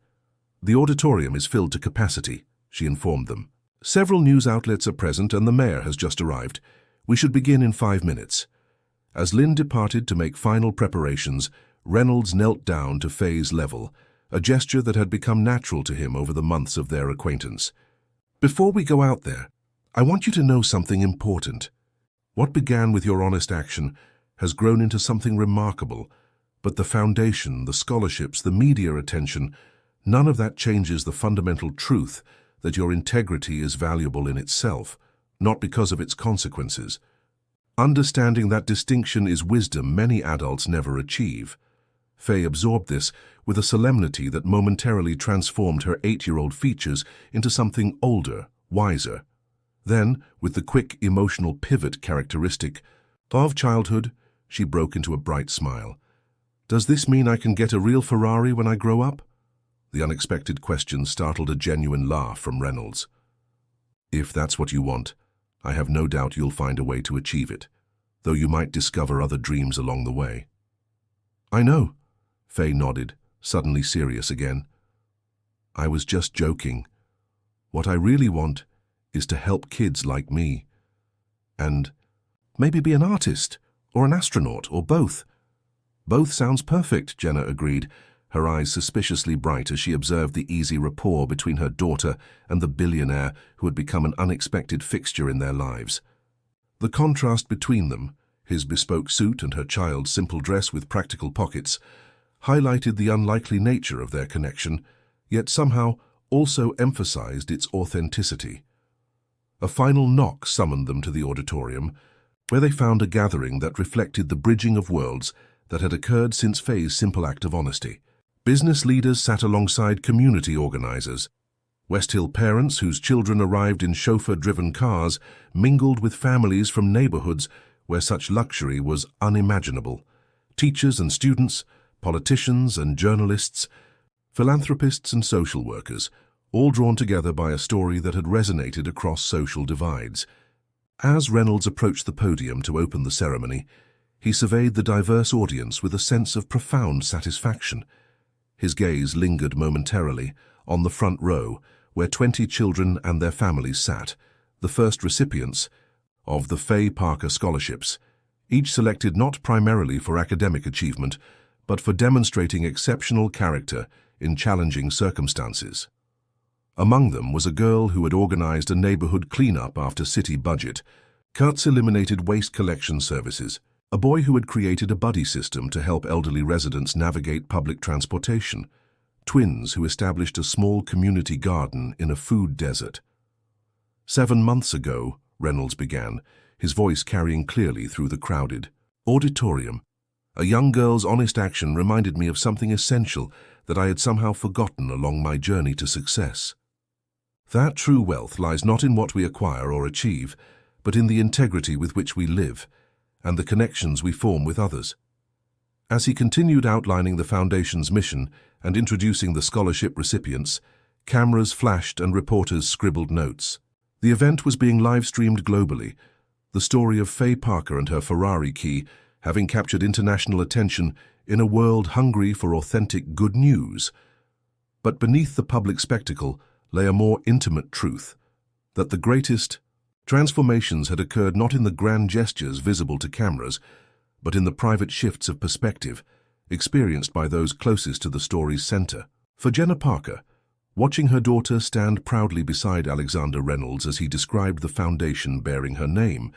The auditorium is filled to capacity, she informed them. Several news outlets are present and the mayor has just arrived. We should begin in 5 minutes. As Lynn departed to make final preparations, Reynolds knelt down to Faye's level, a gesture that had become natural to him over the months of their acquaintance. "Before we go out there, I want you to know something important. What began with your honest action has grown into something remarkable, but the foundation, the scholarships, the media attention, none of that changes the fundamental truth that your integrity is valuable in itself, not because of its consequences. Understanding that distinction is wisdom many adults never achieve." Faye absorbed this with a solemnity that momentarily transformed her 8-year-old features into something older, wiser. Then, with the quick emotional pivot characteristic of childhood, she broke into a bright smile. "Does this mean I can get a real Ferrari when I grow up?" The unexpected question startled a genuine laugh from Reynolds. "If that's what you want, I have no doubt you'll find a way to achieve it, though you might discover other dreams along the way." "I know," Faye nodded, suddenly serious again. "I was just joking. What I really want is to help kids like me. And maybe be an artist, or an astronaut, or both." "Both sounds perfect," Jenna agreed, her eyes suspiciously bright as she observed the easy rapport between her daughter and the billionaire who had become an unexpected fixture in their lives. The contrast between them, his bespoke suit and her child's simple dress with practical pockets, highlighted the unlikely nature of their connection, yet somehow also emphasized its authenticity. A final knock summoned them to the auditorium, where they found a gathering that reflected the bridging of worlds that had occurred since Faye's simple act of honesty. Business leaders sat alongside community organizers. West Hill parents whose children arrived in chauffeur-driven cars mingled with families from neighborhoods where such luxury was unimaginable. Teachers and students, politicians and journalists, philanthropists and social workers, all drawn together by a story that had resonated across social divides. As Reynolds approached the podium to open the ceremony, he surveyed the diverse audience with a sense of profound satisfaction. His gaze lingered momentarily on the front row, where 20 children and their families sat, the first recipients of the Faye Parker Scholarships, each selected not primarily for academic achievement, but for demonstrating exceptional character in challenging circumstances. Among them was a girl who had organized a neighborhood cleanup after city budget, cuts eliminated waste collection services, a boy who had created a buddy system to help elderly residents navigate public transportation, twins who established a small community garden in a food desert. 7 months ago, Reynolds began, his voice carrying clearly through the crowded auditorium, a young girl's honest action reminded me of something essential that I had somehow forgotten along my journey to success. That true wealth lies not in what we acquire or achieve, but in the integrity with which we live and the connections we form with others. As he continued outlining the Foundation's mission and introducing the scholarship recipients, cameras flashed and reporters scribbled notes. The event was being live-streamed globally, the story of Faye Parker and her Ferrari key having captured international attention in a world hungry for authentic good news. But beneath the public spectacle lay a more intimate truth, that the greatest transformations had occurred not in the grand gestures visible to cameras, but in the private shifts of perspective experienced by those closest to the story's center. For Jenna Parker, watching her daughter stand proudly beside Alexander Reynolds as he described the foundation bearing her name,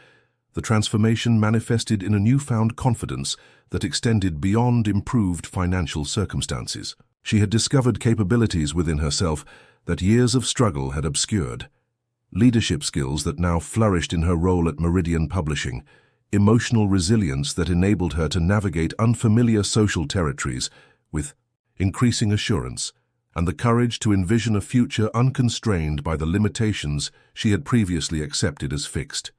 the transformation manifested in a newfound confidence that extended beyond improved financial circumstances. She had discovered capabilities within herself that years of struggle had obscured, leadership skills that now flourished in her role at Meridian Publishing, emotional resilience that enabled her to navigate unfamiliar social territories with increasing assurance, and the courage to envision a future unconstrained by the limitations she had previously accepted as fixed.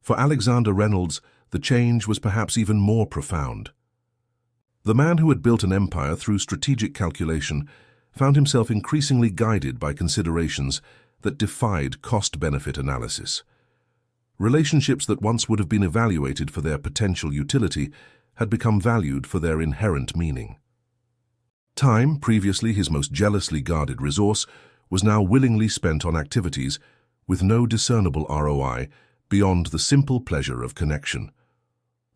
For Alexander Reynolds, the change was perhaps even more profound. The man who had built an empire through strategic calculation found himself increasingly guided by considerations that defied cost-benefit analysis. Relationships that once would have been evaluated for their potential utility had become valued for their inherent meaning. Time, previously his most jealously guarded resource, was now willingly spent on activities with no discernible ROI beyond the simple pleasure of connection.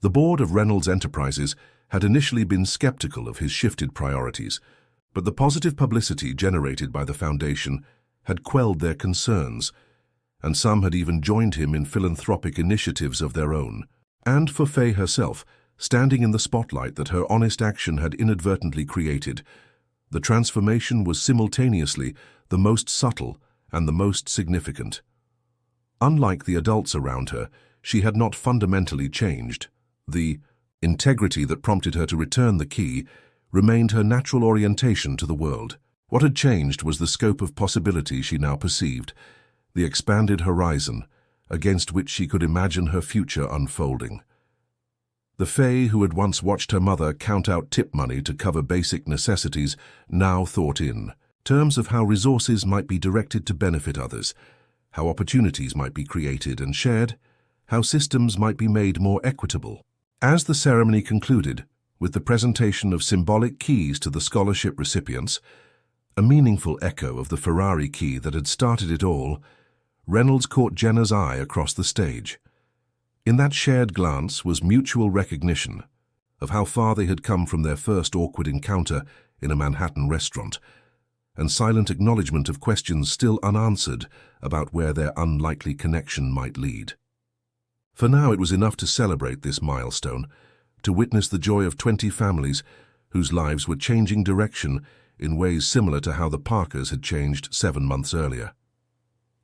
The board of Reynolds Enterprises had initially been skeptical of his shifted priorities, but the positive publicity generated by the foundation had quelled their concerns, and some had even joined him in philanthropic initiatives of their own. And for Faye herself, standing in the spotlight that her honest action had inadvertently created, the transformation was simultaneously the most subtle and the most significant. Unlike the adults around her, she had not fundamentally changed. The integrity that prompted her to return the key remained her natural orientation to the world. What had changed was the scope of possibility she now perceived, the expanded horizon against which she could imagine her future unfolding. The Faye who had once watched her mother count out tip money to cover basic necessities now thought in terms of how resources might be directed to benefit others, how opportunities might be created and shared, how systems might be made more equitable. As the ceremony concluded, with the presentation of symbolic keys to the scholarship recipients, a meaningful echo of the Ferrari key that had started it all, Reynolds caught Jenna's eye across the stage. In that shared glance was mutual recognition of how far they had come from their first awkward encounter in a Manhattan restaurant, and silent acknowledgement of questions still unanswered about where their unlikely connection might lead. For now it was enough to celebrate this milestone, to witness the joy of 20 families whose lives were changing direction in ways similar to how the Parkers had changed 7 months earlier.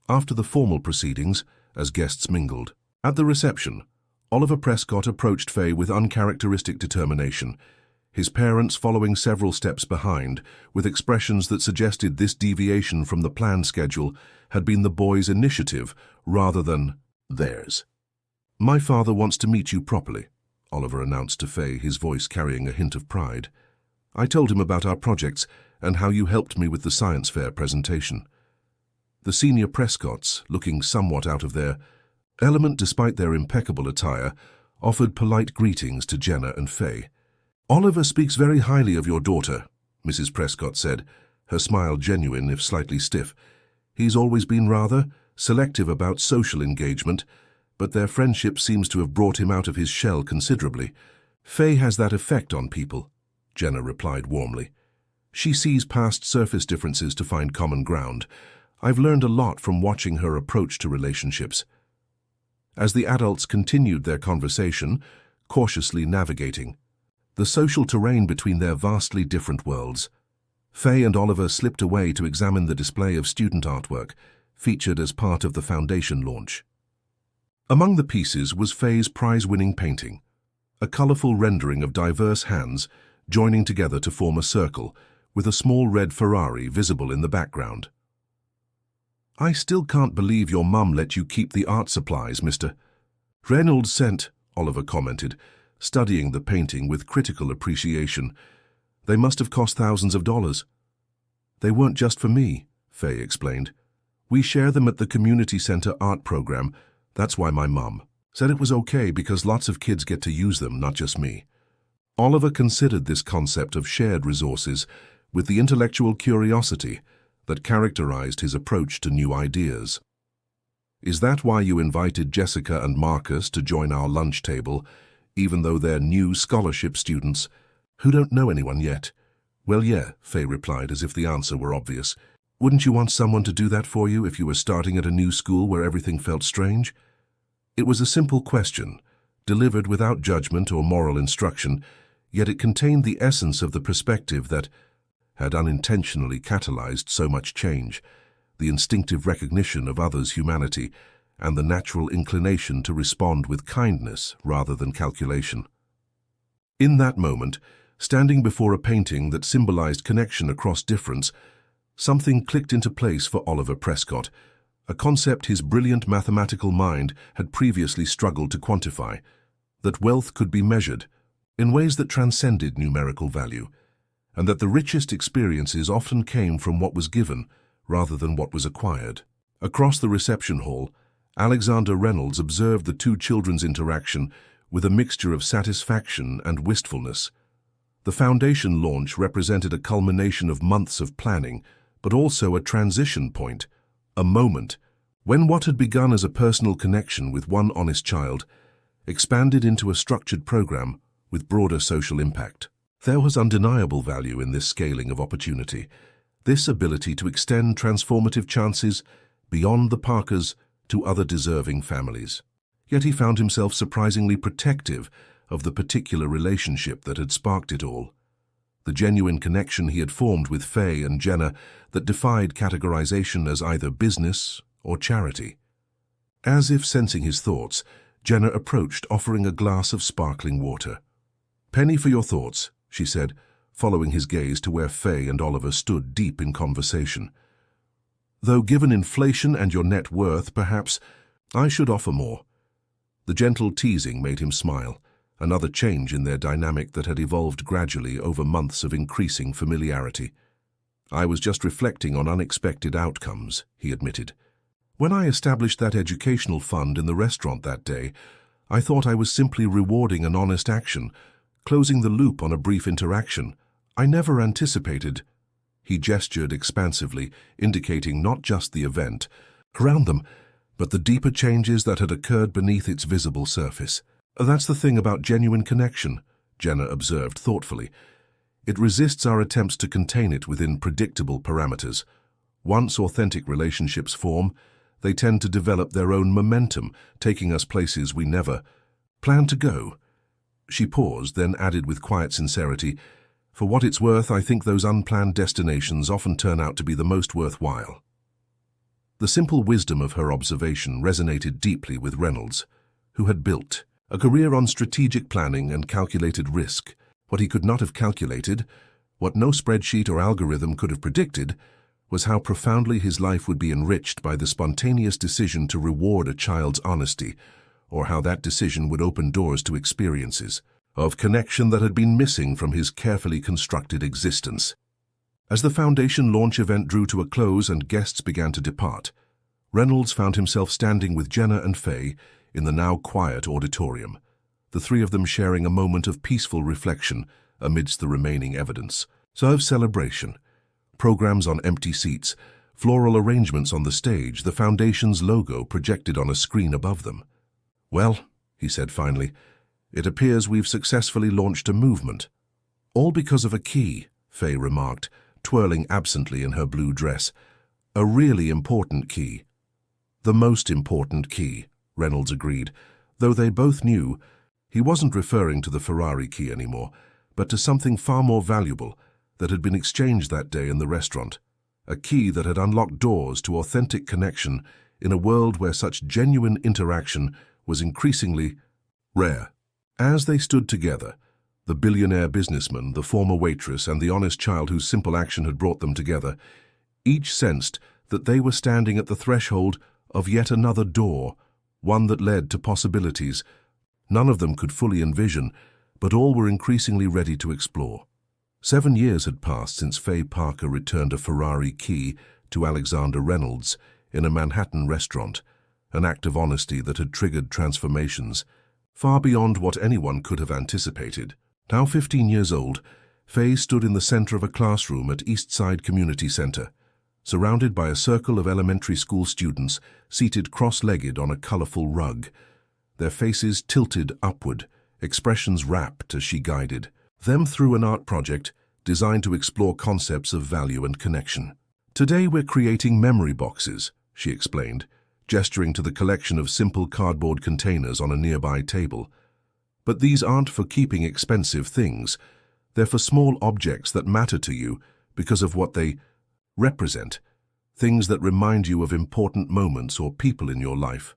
After the formal proceedings, as guests mingled, at the reception, Oliver Prescott approached Faye with uncharacteristic determination, his parents following several steps behind, with expressions that suggested this deviation from the planned schedule had been the boys' initiative rather than theirs. "My father wants to meet you properly," Oliver announced to Faye, his voice carrying a hint of pride. "I told him about our projects and how you helped me with the science fair presentation." The senior Prescotts, looking somewhat out of their element despite their impeccable attire, offered polite greetings to Jenna and Faye. "Oliver speaks very highly of your daughter," Mrs. Prescott said, her smile genuine if slightly stiff. "He's always been rather selective about social engagement, but their friendship seems to have brought him out of his shell considerably." "Faye has that effect on people," Jenna replied warmly. "She sees past surface differences to find common ground. I've learned a lot from watching her approach to relationships." As the adults continued their conversation, cautiously navigating the social terrain between their vastly different worlds, Faye and Oliver slipped away to examine the display of student artwork featured as part of the foundation launch. Among the pieces was Faye's prize-winning painting, a colorful rendering of diverse hands joining together to form a circle, with a small red Ferrari visible in the background. "I still can't believe your mum let you keep the art supplies, Mr. Reynolds sent," Oliver commented, studying the painting with critical appreciation. "They must have cost thousands of dollars." "They weren't just for me," Faye explained. "We share them at the community center art program. That's why my mum said it was okay because lots of kids get to use them, not just me." Oliver considered this concept of shared resources with the intellectual curiosity that characterized his approach to new ideas. "Is that why you invited Jessica and Marcus to join our lunch table, even though they're new scholarship students who don't know anyone yet?" "Well, yeah," Faye replied as if the answer were obvious. "Wouldn't you want someone to do that for you if you were starting at a new school where everything felt strange?" It was a simple question, delivered without judgment or moral instruction, yet it contained the essence of the perspective that had unintentionally catalyzed so much change, the instinctive recognition of others' humanity, and the natural inclination to respond with kindness rather than calculation. In that moment, standing before a painting that symbolized connection across difference, something clicked into place for Oliver Prescott, a concept his brilliant mathematical mind had previously struggled to quantify, that wealth could be measured in ways that transcended numerical value, and that the richest experiences often came from what was given rather than what was acquired. Across the reception hall, Alexander Reynolds observed the two children's interaction with a mixture of satisfaction and wistfulness. The foundation launch represented a culmination of months of planning, but also a transition point, a moment when what had begun as a personal connection with one honest child expanded into a structured program with broader social impact. There was undeniable value in this scaling of opportunity, this ability to extend transformative chances beyond the Parkers to other deserving families. Yet he found himself surprisingly protective of the particular relationship that had sparked it all. The genuine connection he had formed with Faye and Jenna that defied categorization as either business or charity. As if sensing his thoughts, Jenna approached, offering a glass of sparkling water. "Penny for your thoughts," she said, following his gaze to where Faye and Oliver stood deep in conversation. "Though given inflation and your net worth, perhaps I should offer more." The gentle teasing made him smile, another change in their dynamic that had evolved gradually over months of increasing familiarity. "I was just reflecting on unexpected outcomes," he admitted. "When I established that educational fund in the restaurant that day, I thought I was simply rewarding an honest action, closing the loop on a brief interaction. I never anticipated." He gestured expansively, indicating not just the event around them, but the deeper changes that had occurred beneath its visible surface. "That's the thing about genuine connection," Jenna observed thoughtfully. "It resists our attempts to contain it within predictable parameters. Once authentic relationships form, they tend to develop their own momentum, taking us places we never planned to go." She paused, then added with quiet sincerity, "For what it's worth, I think those unplanned destinations often turn out to be the most worthwhile." The simple wisdom of her observation resonated deeply with Reynolds, who had built a career on strategic planning and calculated risk. What he could not have calculated, what no spreadsheet or algorithm could have predicted, was how profoundly his life would be enriched by the spontaneous decision to reward a child's honesty, or how that decision would open doors to experiences of connection that had been missing from his carefully constructed existence. As the foundation launch event drew to a close and guests began to depart, Reynolds found himself standing with Jenna and Faye in the now quiet auditorium, the three of them sharing a moment of peaceful reflection amidst the remaining evidence. Of celebration, programs on empty seats, floral arrangements on the stage, the foundation's logo projected on a screen above them. "Well," he said finally, "it appears we've successfully launched a movement." "All because of a key," Faye remarked, twirling absently in her blue dress. "A really important key." "The most important key," Reynolds agreed, though they both knew he wasn't referring to the Ferrari key anymore, but to something far more valuable that had been exchanged that day in the restaurant. A key that had unlocked doors to authentic connection in a world where such genuine interaction was increasingly rare. As they stood together, the billionaire businessman, the former waitress, and the honest child whose simple action had brought them together, each sensed that they were standing at the threshold of yet another door, one that led to possibilities none of them could fully envision, but all were increasingly ready to explore. 7 years had passed since Faye Parker returned a Ferrari key to Alexander Reynolds in a Manhattan restaurant, an act of honesty that had triggered transformations far beyond what anyone could have anticipated. Now 15 years old, Faye stood in the center of a classroom at Eastside Community Center, surrounded by a circle of elementary school students seated cross-legged on a colorful rug, their faces tilted upward, expressions rapt as she guided them through an art project designed to explore concepts of value and connection. "Today we're creating memory boxes," she explained, gesturing to the collection of simple cardboard containers on a nearby table. "But these aren't for keeping expensive things. They're for small objects that matter to you because of what they represent, things that remind you of important moments or people in your life."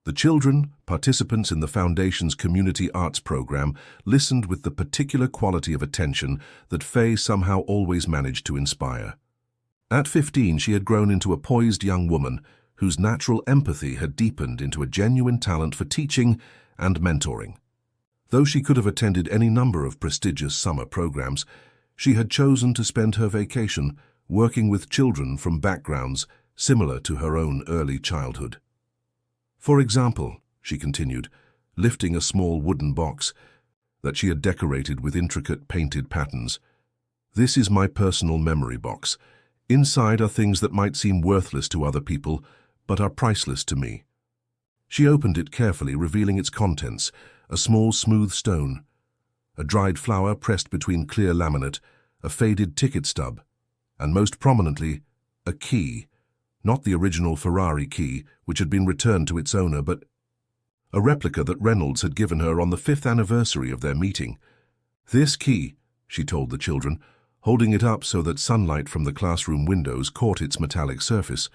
The children, participants in the Foundation's community arts program, listened with the particular quality of attention that Faye somehow always managed to inspire. At 15, she had grown into a poised young woman whose natural empathy had deepened into a genuine talent for teaching and mentoring. Though she could have attended any number of prestigious summer programs, she had chosen to spend her vacation working with children from backgrounds similar to her own early childhood. "For example," she continued, lifting a small wooden box that she had decorated with intricate painted patterns, "this is my personal memory box. Inside are things that might seem worthless to other people, but are priceless to me." She opened it carefully, revealing its contents, a small smooth stone, a dried flower pressed between clear laminate, a faded ticket stub, and most prominently, a key, not the original Ferrari key, which had been returned to its owner, but a replica that Reynolds had given her on the 5th anniversary of their meeting. "This key," she told the children, holding it up so that sunlight from the classroom windows caught its metallic surface,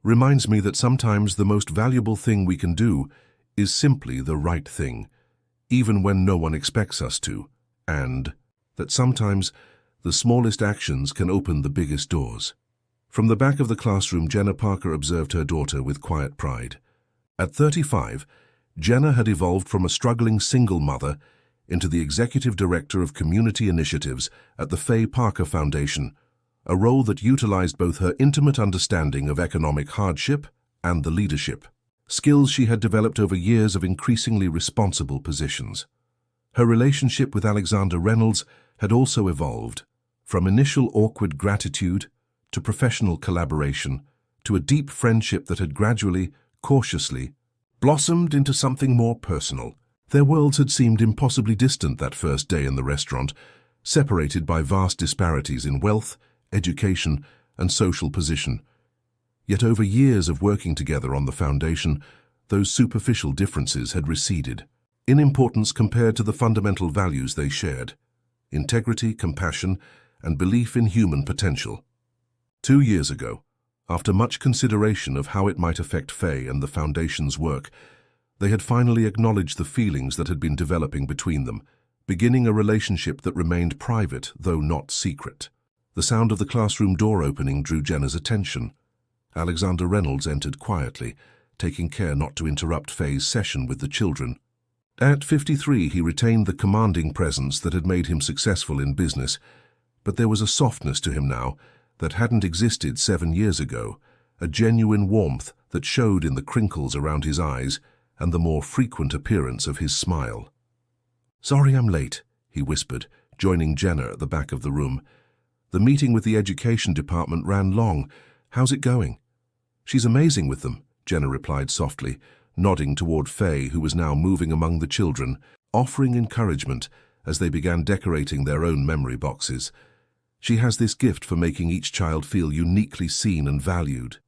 "reminds me that sometimes the most valuable thing we can do is simply the right thing, even when no one expects us to, and that sometimes the smallest actions can open the biggest doors." From the back of the classroom, Jenna Parker observed her daughter with quiet pride. At 35, Jenna had evolved from a struggling single mother into the executive director of community initiatives at the Faye Parker Foundation, a role that utilized both her intimate understanding of economic hardship and the leadership skills she had developed over years of increasingly responsible positions. Her relationship with Alexander Reynolds had also evolved, from initial awkward gratitude to professional collaboration to a deep friendship that had gradually, cautiously, blossomed into something more personal. Their worlds had seemed impossibly distant that first day in the restaurant, separated by vast disparities in wealth, education, and social position. Yet over years of working together on the foundation, those superficial differences had receded, in importance compared to the fundamental values they shared: integrity, compassion, and belief in human potential. 2 years ago, after much consideration of how it might affect Faye and the foundation's work, they had finally acknowledged the feelings that had been developing between them, beginning a relationship that remained private, though not secret. The sound of the classroom door opening drew Jenna's attention. Alexander Reynolds entered quietly, taking care not to interrupt Faye's session with the children. At 53, he retained the commanding presence that had made him successful in business, but there was a softness to him now that hadn't existed 7 years ago, a genuine warmth that showed in the crinkles around his eyes and the more frequent appearance of his smile. "Sorry I'm late," he whispered, joining Jenna at the back of the room. "The meeting with the education department ran long. How's it going?" "She's amazing with them," Jenna replied softly, nodding toward Faye, who was now moving among the children, offering encouragement as they began decorating their own memory boxes. "She has this gift for making each child feel uniquely seen and valued."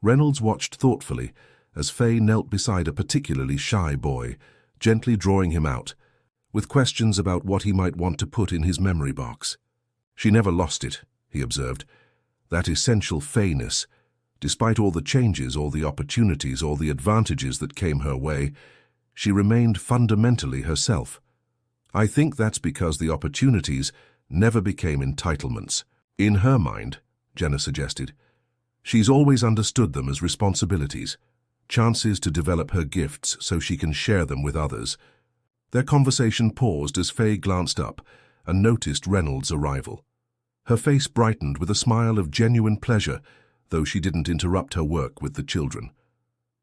Reynolds watched thoughtfully as Faye knelt beside a particularly shy boy, gently drawing him out, with questions about what he might want to put in his memory box. "She never lost it," he observed, "that essential Faye-ness. Despite all the changes, all the opportunities, all the advantages that came her way, she remained fundamentally herself. I think that's because the opportunities never became entitlements. In her mind," Jenna suggested, "she's always understood them as responsibilities, chances to develop her gifts so she can share them with others." Their conversation paused as Faye glanced up and noticed Reynolds' arrival. Her face brightened with a smile of genuine pleasure, though she didn't interrupt her work with the children.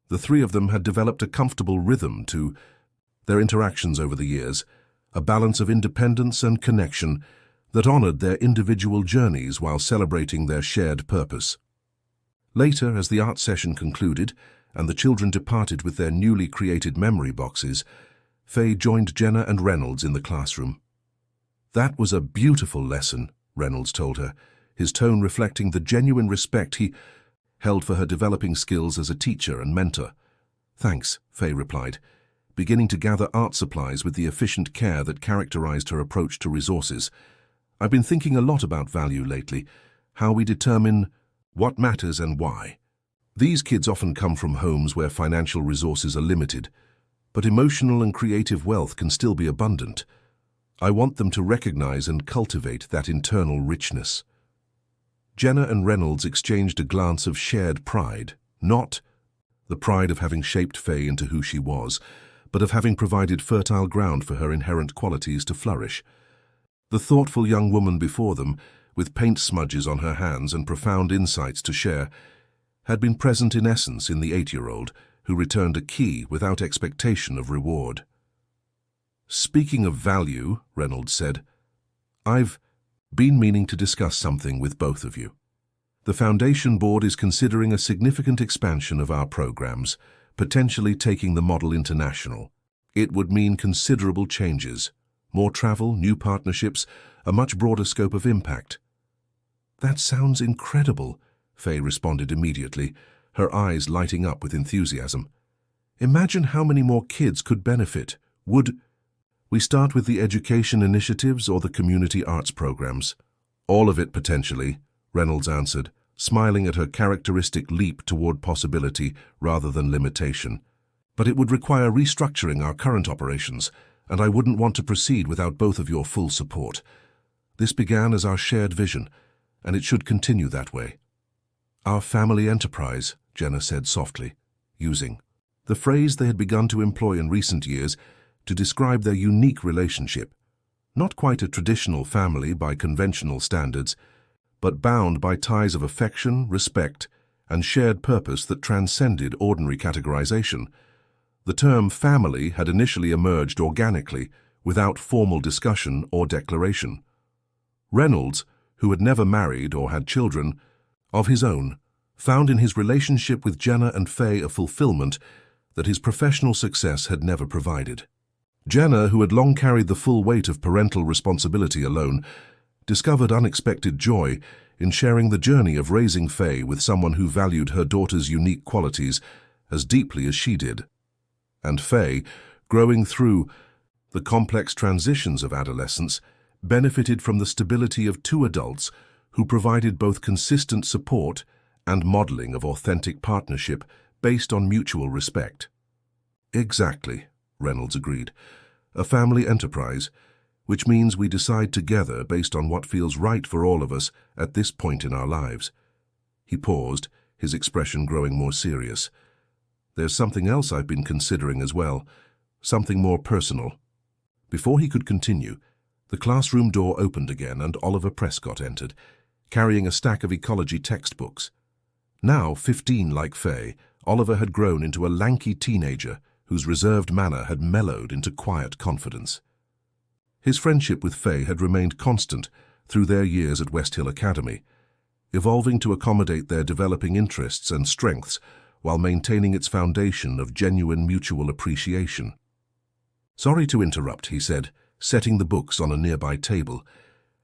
The three of them had developed a comfortable rhythm to their interactions over the years, a balance of independence and connection that honored their individual journeys while celebrating their shared purpose. Later, as the art session concluded and the children departed with their newly created memory boxes, Faye joined Jenna and Reynolds in the classroom. "That was a beautiful lesson," Reynolds told her, his tone reflecting the genuine respect he held for her developing skills as a teacher and mentor. "Thanks," Faye replied, beginning to gather art supplies with the efficient care that characterized her approach to resources. "I've been thinking a lot about value lately, how we determine what matters and why. These kids often come from homes where financial resources are limited, but emotional and creative wealth can still be abundant. I want them to recognize and cultivate that internal richness." Jenna and Reynolds exchanged a glance of shared pride, not the pride of having shaped Faye into who she was, but of having provided fertile ground for her inherent qualities to flourish. The thoughtful young woman before them, with paint smudges on her hands and profound insights to share, had been present in essence in the 8-year-old who returned a key without expectation of reward. "Speaking of value," Reynolds said, "I've been meaning to discuss something with both of you. The Foundation Board is considering a significant expansion of our programs, potentially taking the model international. It would mean considerable changes. More travel, new partnerships, a much broader scope of impact. That sounds incredible, Faye responded immediately, her eyes lighting up with enthusiasm. Imagine how many more kids could benefit. Would we start with the education initiatives or the community arts programs? All of it, potentially, Reynolds answered, smiling at her characteristic leap toward possibility rather than limitation. But it would require restructuring our current operations, and I wouldn't want to proceed without both of your full support. This began as our shared vision, and it should continue that way. Our family enterprise, Jenna said softly, using the phrase they had begun to employ in recent years to describe their unique relationship. Not quite a traditional family by conventional standards, but bound by ties of affection, respect, and shared purpose that transcended ordinary categorization. The term family had initially emerged organically, without formal discussion or declaration. Reynolds, who had never married or had children of his own, found in his relationship with Jenna and Faye a fulfillment that his professional success had never provided. Jenna, who had long carried the full weight of parental responsibility alone, discovered unexpected joy in sharing the journey of raising Faye with someone who valued her daughter's unique qualities as deeply as she did. And Faye, growing through the complex transitions of adolescence, benefited from the stability of two adults who provided both consistent support and modeling of authentic partnership based on mutual respect. Exactly, Reynolds agreed. A family enterprise, which means we decide together based on what feels right for all of us at this point in our lives. He paused, his expression growing more serious. There's something else I've been considering as well, something more personal. Before he could continue, the classroom door opened again and Oliver Prescott entered, carrying a stack of ecology textbooks. Now 15 like Faye, Oliver had grown into a lanky teenager whose reserved manner had mellowed into quiet confidence. His friendship with Faye had remained constant through their years at West Hill Academy, evolving to accommodate their developing interests and strengths while maintaining its foundation of genuine mutual appreciation. "Sorry to interrupt," he said, setting the books on a nearby table.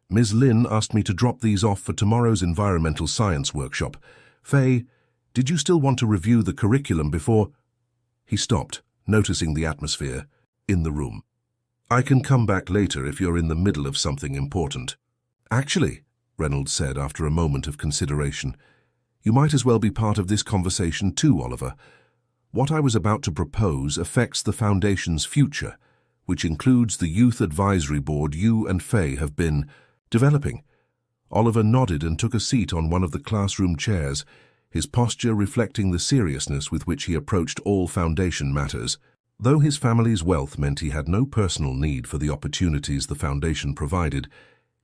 "Ms. Lynn asked me to drop these off for tomorrow's environmental science workshop. Faye, did you still want to review the curriculum before—" He stopped, noticing the atmosphere in the room. "I can come back later if you're in the middle of something important." "Actually," Reynolds said after a moment of consideration, "you might as well be part of this conversation too, Oliver. What I was about to propose affects the Foundation's future, which includes the Youth Advisory Board you and Faye have been developing." Oliver nodded and took a seat on one of the classroom chairs, his posture reflecting the seriousness with which he approached all Foundation matters. Though his family's wealth meant he had no personal need for the opportunities the Foundation provided,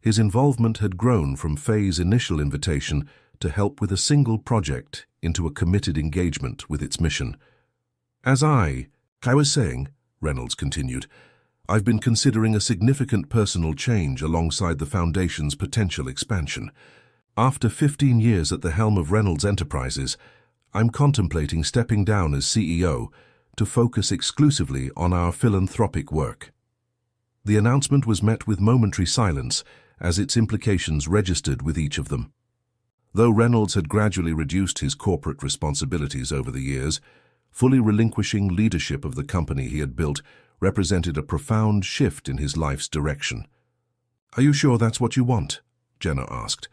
his involvement had grown from Faye's initial invitation to help with a single project into a committed engagement with its mission. As I was saying," Reynolds continued, "I've been considering a significant personal change alongside the Foundation's potential expansion. After 15 years at the helm of Reynolds Enterprises, I'm contemplating stepping down as CEO to focus exclusively on our philanthropic work." The announcement was met with momentary silence as its implications registered with each of them. Though Reynolds had gradually reduced his corporate responsibilities over the years, fully relinquishing leadership of the company he had built represented a profound shift in his life's direction. "Are you sure that's what you want?" Jenna asked,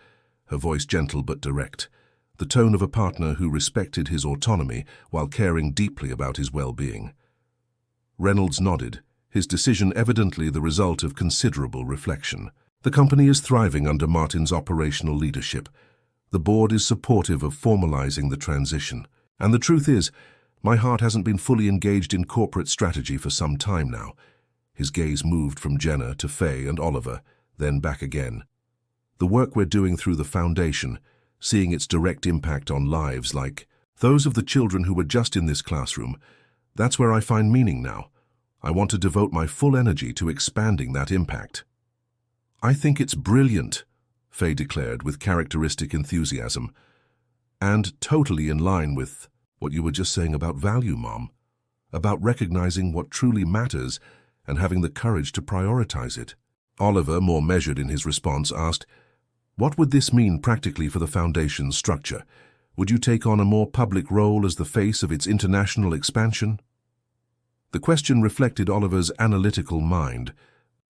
her voice gentle but direct, the tone of a partner who respected his autonomy while caring deeply about his well-being. Reynolds nodded, his decision evidently the result of considerable reflection. "The company is thriving under Martin's operational leadership. The board is supportive of formalizing the transition. And the truth is, my heart hasn't been fully engaged in corporate strategy for some time now." His gaze moved from Jenna to Faye and Oliver, then back again. "The work we're doing through the Foundation, seeing its direct impact on lives like those of the children who were just in this classroom, that's where I find meaning now. I want to devote my full energy to expanding that impact." "I think it's brilliant," Faye declared with characteristic enthusiasm, "and totally in line with what you were just saying about value, Mom, about recognizing what truly matters and having the courage to prioritize it. Oliver, more measured in his response, asked, "What would this mean practically for the Foundation's structure? Would you take on a more public role as the face of its international expansion?" The question reflected Oliver's analytical mind,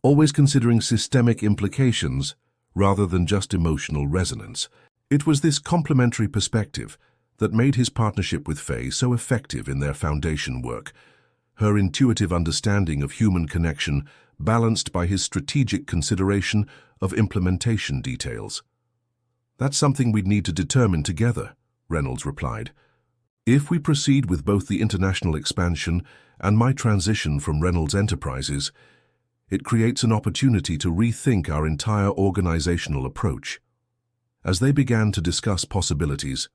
always considering systemic implications rather than just emotional resonance. It was this complementary perspective that made his partnership with Faye so effective in their Foundation work. Her intuitive understanding of human connection balanced by his strategic consideration of implementation details. "That's something we'd need to determine together," Reynolds replied. "If we proceed with both the international expansion and my transition from Reynolds Enterprises, it creates an opportunity to rethink our entire organizational approach." As they began to discuss possibilities,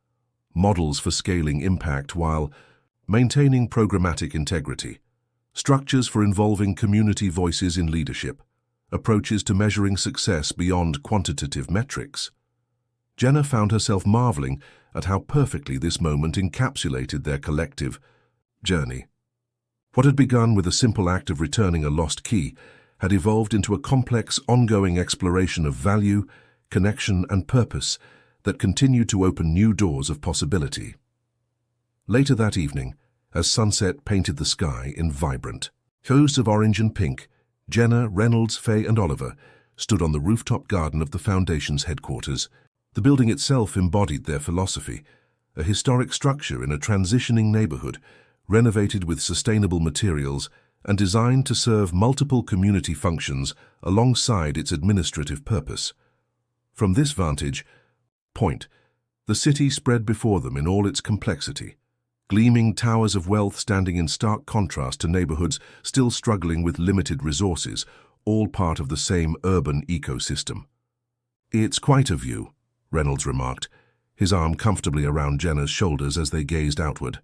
models for scaling impact while maintaining programmatic integrity, structures for involving community voices in leadership, approaches to measuring success beyond quantitative metrics, Jenna found herself marveling at how perfectly this moment encapsulated their collective journey. What had begun with a simple act of returning a lost key had evolved into a complex, ongoing exploration of value, connection, and purpose that continued to open new doors of possibility. Later that evening, as sunset painted the sky in vibrant hues of orange and pink, Jenna, Reynolds, Faye, and Oliver stood on the rooftop garden of the Foundation's headquarters. The building itself embodied their philosophy, a historic structure in a transitioning neighborhood, renovated with sustainable materials and designed to serve multiple community functions alongside its administrative purpose. From this vantage point, the city spread before them in all its complexity, gleaming towers of wealth standing in stark contrast to neighborhoods still struggling with limited resources, all part of the same urban ecosystem. "It's quite a view," Reynolds remarked, his arm comfortably around Jenna's shoulders as they gazed outward.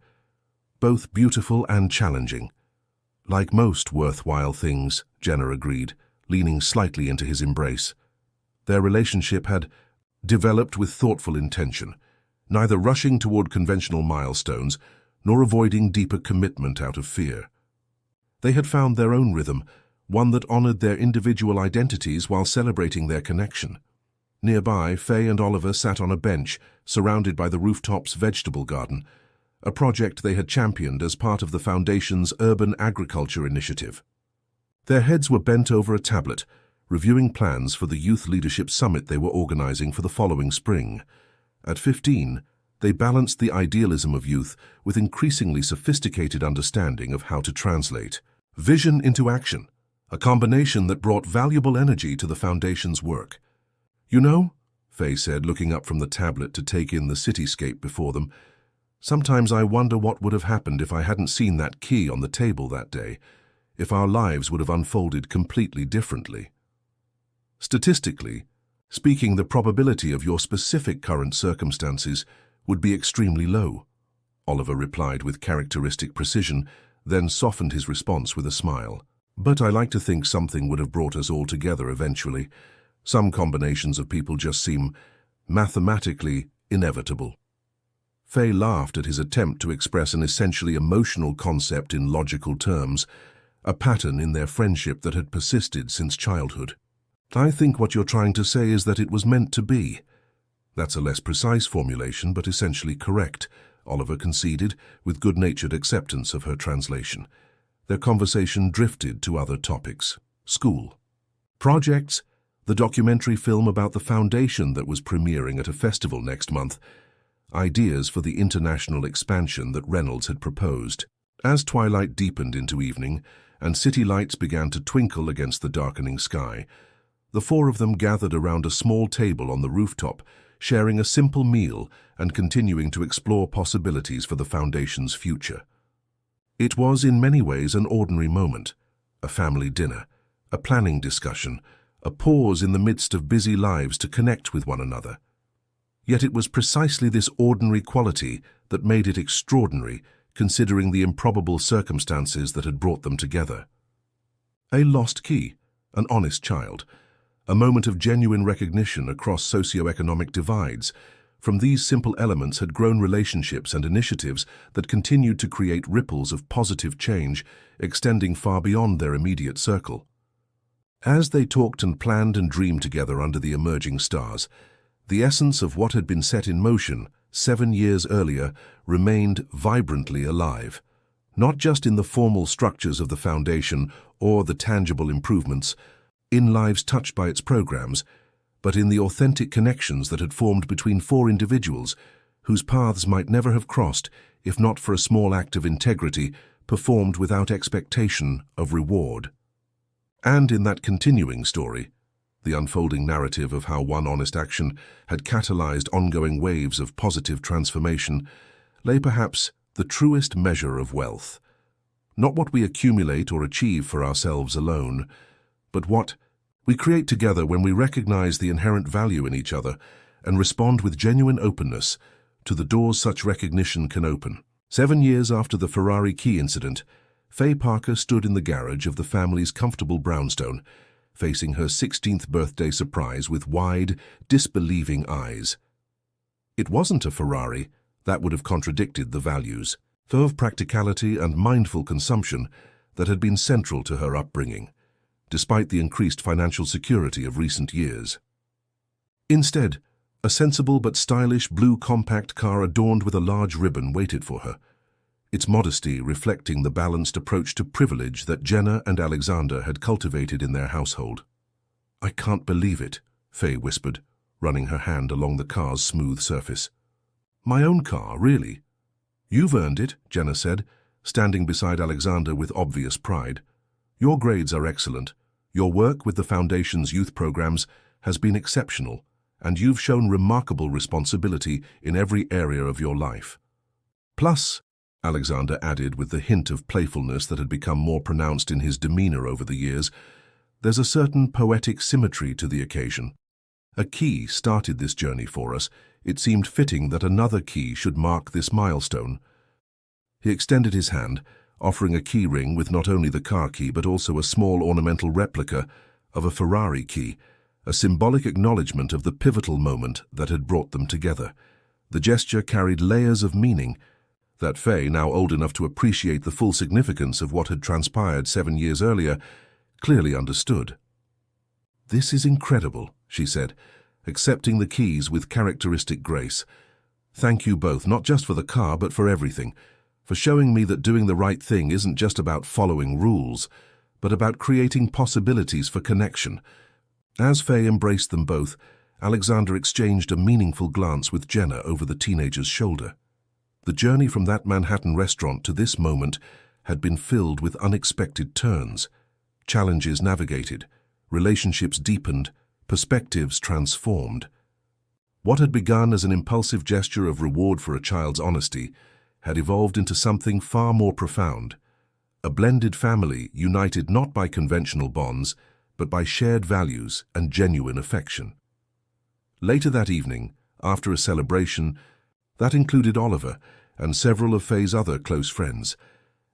"Both beautiful and challenging." "Like most worthwhile things," Jenna agreed, leaning slightly into his embrace. Their relationship had developed with thoughtful intention, neither rushing toward conventional milestones nor avoiding deeper commitment out of fear. They had found their own rhythm, one that honored their individual identities while celebrating their connection. Nearby, Faye and Oliver sat on a bench, surrounded by the rooftop's vegetable garden, a project they had championed as part of the Foundation's Urban Agriculture Initiative. Their heads were bent over a tablet, reviewing plans for the Youth Leadership Summit they were organizing for the following spring. At 15, they balanced the idealism of youth with increasingly sophisticated understanding of how to translate vision into action, a combination that brought valuable energy to the Foundation's work. "You know," Faye said, looking up from the tablet to take in the cityscape before them, "sometimes I wonder what would have happened if I hadn't seen that key on the table that day, if our lives would have unfolded completely differently." "Statistically speaking, the probability of your specific current circumstances would be extremely low," Oliver replied with characteristic precision, then softened his response with a smile. "But I like to think something would have brought us all together eventually. Some combinations of people just seem mathematically inevitable." Faye laughed at his attempt to express an essentially emotional concept in logical terms, a pattern in their friendship that had persisted since childhood. "I think what you're trying to say is that it was meant to be." "That's a less precise formulation, but essentially correct," Oliver conceded, with good-natured acceptance of her translation. Their conversation drifted to other topics. School. Projects, the documentary film about the Foundation that was premiering at a festival next month, ideas for the international expansion that Reynolds had proposed. As twilight deepened into evening and city lights began to twinkle against the darkening sky, the four of them gathered around a small table on the rooftop, sharing a simple meal and continuing to explore possibilities for the Foundation's future. It was in many ways an ordinary moment, a family dinner, a planning discussion, a pause in the midst of busy lives to connect with one another. Yet it was precisely this ordinary quality that made it extraordinary, considering the improbable circumstances that had brought them together. A lost key, an honest child, a moment of genuine recognition across socioeconomic divides, From these simple elements had grown relationships and initiatives that continued to create ripples of positive change, extending far beyond their immediate circle. As they talked and planned and dreamed together under the emerging stars, the essence of what had been set in motion 7 years earlier remained vibrantly alive, not just in the formal structures of the foundation or the tangible improvements in lives touched by its programs, but in the authentic connections that had formed between 4 individuals whose paths might never have crossed if not for a small act of integrity performed without expectation of reward. And in that continuing story, the unfolding narrative of how one honest action had catalyzed ongoing waves of positive transformation, lay perhaps the truest measure of wealth. Not what we accumulate or achieve for ourselves alone, but what we create together when we recognize the inherent value in each other and respond with genuine openness to the doors such recognition can open. 7 years after the Ferrari key incident, Faye Parker stood in the garage of the family's comfortable brownstone, facing her 16th birthday surprise with wide, disbelieving eyes. It wasn't a Ferrari. That would have contradicted the values of practicality and mindful consumption that had been central to her upbringing, despite the increased financial security of recent years. Instead, a sensible but stylish blue compact car adorned with a large ribbon waited for her, its modesty reflecting the balanced approach to privilege that Jenna and Alexander had cultivated in their household. "I can't believe it," Faye whispered, running her hand along the car's smooth surface. "My own car, really?" "You've earned it," Jenna said, standing beside Alexander with obvious pride. "Your grades are excellent. Your work with the Foundation's youth programs has been exceptional, and you've shown remarkable responsibility in every area of your life. Plus," Alexander added with the hint of playfulness that had become more pronounced in his demeanor over the years, "there's a certain poetic symmetry to the occasion. A key started this journey for us. It seemed fitting that another key should mark this milestone." He extended his hand, offering a key ring with not only the car key but also a small ornamental replica of a Ferrari key, a symbolic acknowledgement of the pivotal moment that had brought them together. The gesture carried layers of meaning that Faye, now old enough to appreciate the full significance of what had transpired 7 years earlier, clearly understood. "This is incredible," she said, accepting the keys with characteristic grace. "Thank you both, not just for the car, but for everything, for showing me that doing the right thing isn't just about following rules, but about creating possibilities for connection." As Faye embraced them both, Alexander exchanged a meaningful glance with Jenna over the teenager's shoulder. The journey from that Manhattan restaurant to this moment had been filled with unexpected turns, challenges navigated, relationships deepened, perspectives transformed. What had begun as an impulsive gesture of reward for a child's honesty had evolved into something far more profound, a blended family united not by conventional bonds, but by shared values and genuine affection. Later that evening, after a celebration that included Oliver and several of Faye's other close friends,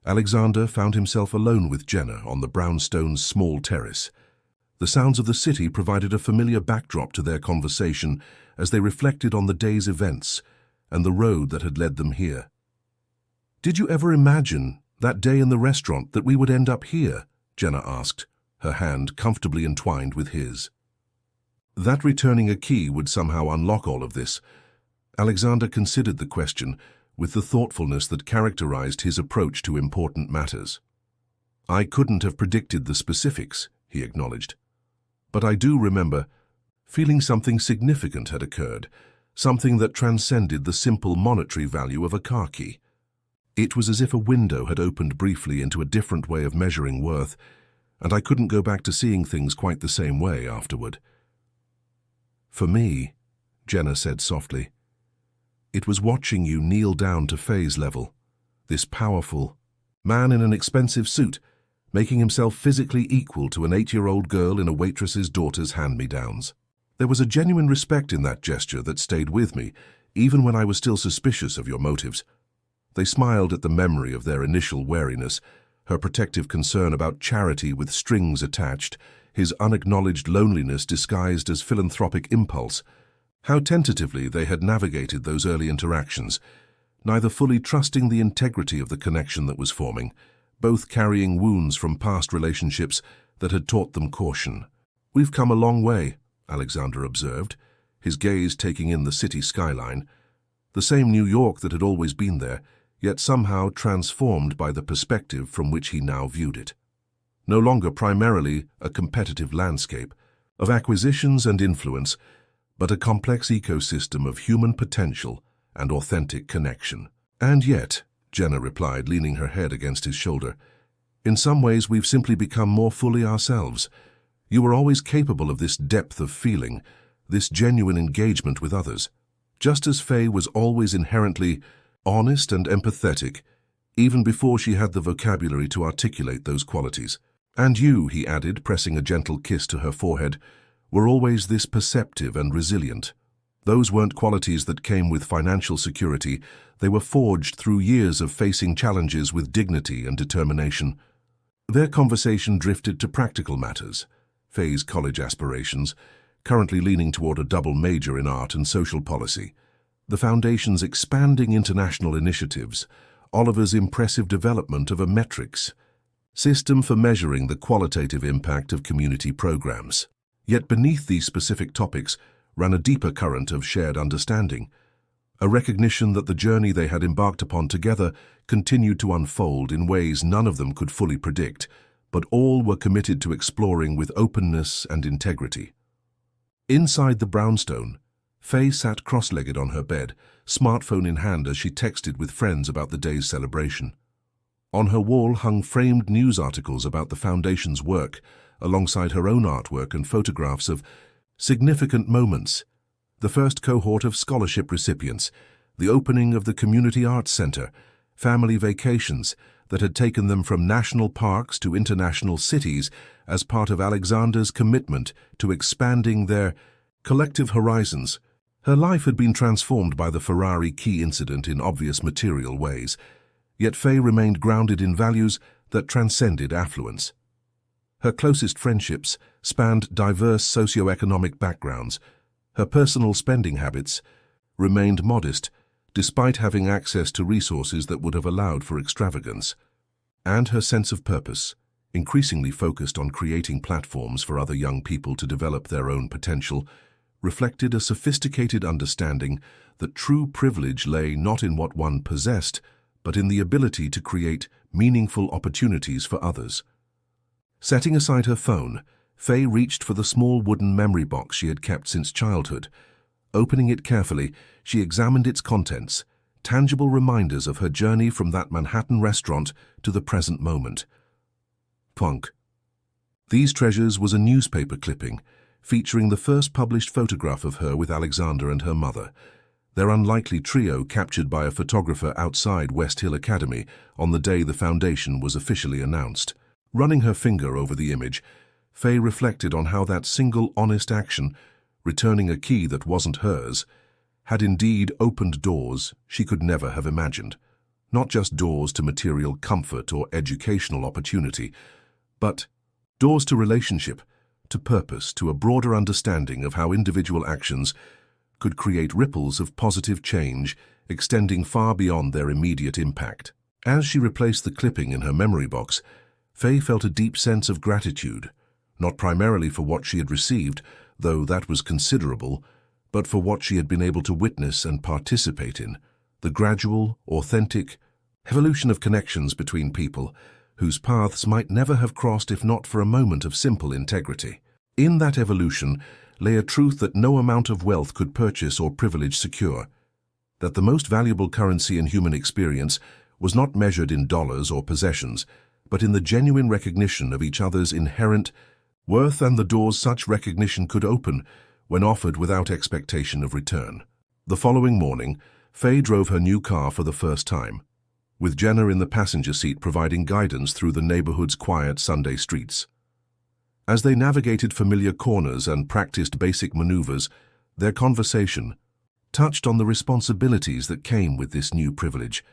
Alexander found himself alone with Jenna on the brownstone's small terrace. The sounds of the city provided a familiar backdrop to their conversation as they reflected on the day's events and the road that had led them here. "Did you ever imagine, that day in the restaurant, that we would end up here?" Jenna asked, her hand comfortably entwined with his. That returning a key would somehow unlock all of this. Alexander considered the question with the thoughtfulness that characterized his approach to important matters. "I couldn't have predicted the specifics," he acknowledged. "But I do remember feeling something significant had occurred, something that transcended the simple monetary value of a car key. It was as if a window had opened briefly into a different way of measuring worth, and I couldn't go back to seeing things quite the same way afterward." "For me," Jenna said softly, "it was watching you kneel down to Faye's level, this powerful man in an expensive suit, making himself physically equal to an 8-year-old girl in a waitress's daughter's hand-me-downs. There was a genuine respect in that gesture that stayed with me, even when I was still suspicious of your motives." They smiled at the memory of their initial wariness, her protective concern about charity with strings attached, his unacknowledged loneliness disguised as philanthropic impulse. How tentatively they had navigated those early interactions, neither fully trusting the integrity of the connection that was forming, both carrying wounds from past relationships that had taught them caution. "We've come a long way," Alexander observed, his gaze taking in the city skyline. The same New York that had always been there, yet somehow transformed by the perspective from which he now viewed it. No longer primarily a competitive landscape of acquisitions and influence, but a complex ecosystem of human potential and authentic connection. "And yet," Jenna replied, leaning her head against his shoulder, "in some ways we've simply become more fully ourselves. You were always capable of this depth of feeling, this genuine engagement with others, just as Faye was always inherently honest and empathetic, even before she had the vocabulary to articulate those qualities. And you," he added, pressing a gentle kiss to her forehead, "were always this perceptive and resilient. Those weren't qualities that came with financial security. They were forged through years of facing challenges with dignity and determination." Their conversation drifted to practical matters, Faye's college aspirations, currently leaning toward a double major in art and social policy, the Foundation's expanding international initiatives, Oliver's impressive development of a metrics system for measuring the qualitative impact of community programs. Yet beneath these specific topics ran a deeper current of shared understanding, a recognition that the journey they had embarked upon together continued to unfold in ways none of them could fully predict, but all were committed to exploring with openness and integrity. Inside the brownstone, Faye sat cross-legged on her bed, smartphone in hand as she texted with friends about the day's celebration. On her wall hung framed news articles about the Foundation's work, alongside her own artwork and photographs of significant moments: the first cohort of scholarship recipients, the opening of the Community Arts Center, family vacations that had taken them from national parks to international cities as part of Alexander's commitment to expanding their collective horizons. Her life had been transformed by the Ferrari key incident in obvious material ways, yet Faye remained grounded in values that transcended affluence. Her closest friendships spanned diverse socioeconomic backgrounds. Her personal spending habits remained modest, despite having access to resources that would have allowed for extravagance. And her sense of purpose, increasingly focused on creating platforms for other young people to develop their own potential, reflected a sophisticated understanding that true privilege lay not in what one possessed, but in the ability to create meaningful opportunities for others. Setting aside her phone, Faye reached for the small wooden memory box she had kept since childhood. Opening it carefully, she examined its contents, tangible reminders of her journey from that Manhattan restaurant to the present moment. Plunk. These treasures was a newspaper clipping, featuring the first published photograph of her with Alexander and her mother, their unlikely trio captured by a photographer outside West Hill Academy on the day the Foundation was officially announced. Running her finger over the image, Faye reflected on how that single honest action, returning a key that wasn't hers, had indeed opened doors she could never have imagined. Not just doors to material comfort or educational opportunity, but doors to relationship, to purpose, to a broader understanding of how individual actions could create ripples of positive change extending far beyond their immediate impact. As she replaced the clipping in her memory box, Faye felt a deep sense of gratitude, not primarily for what she had received, though that was considerable, but for what she had been able to witness and participate in, the gradual, authentic evolution of connections between people whose paths might never have crossed if not for a moment of simple integrity. In that evolution lay a truth that no amount of wealth could purchase or privilege secure, that the most valuable currency in human experience was not measured in dollars or possessions, but in the genuine recognition of each other's inherent worth and the doors such recognition could open when offered without expectation of return. The following morning, Faye drove her new car for the first time, with Jenna in the passenger seat providing guidance through the neighborhood's quiet Sunday streets. As they navigated familiar corners and practiced basic maneuvers, their conversation touched on the responsibilities that came with this new privilege,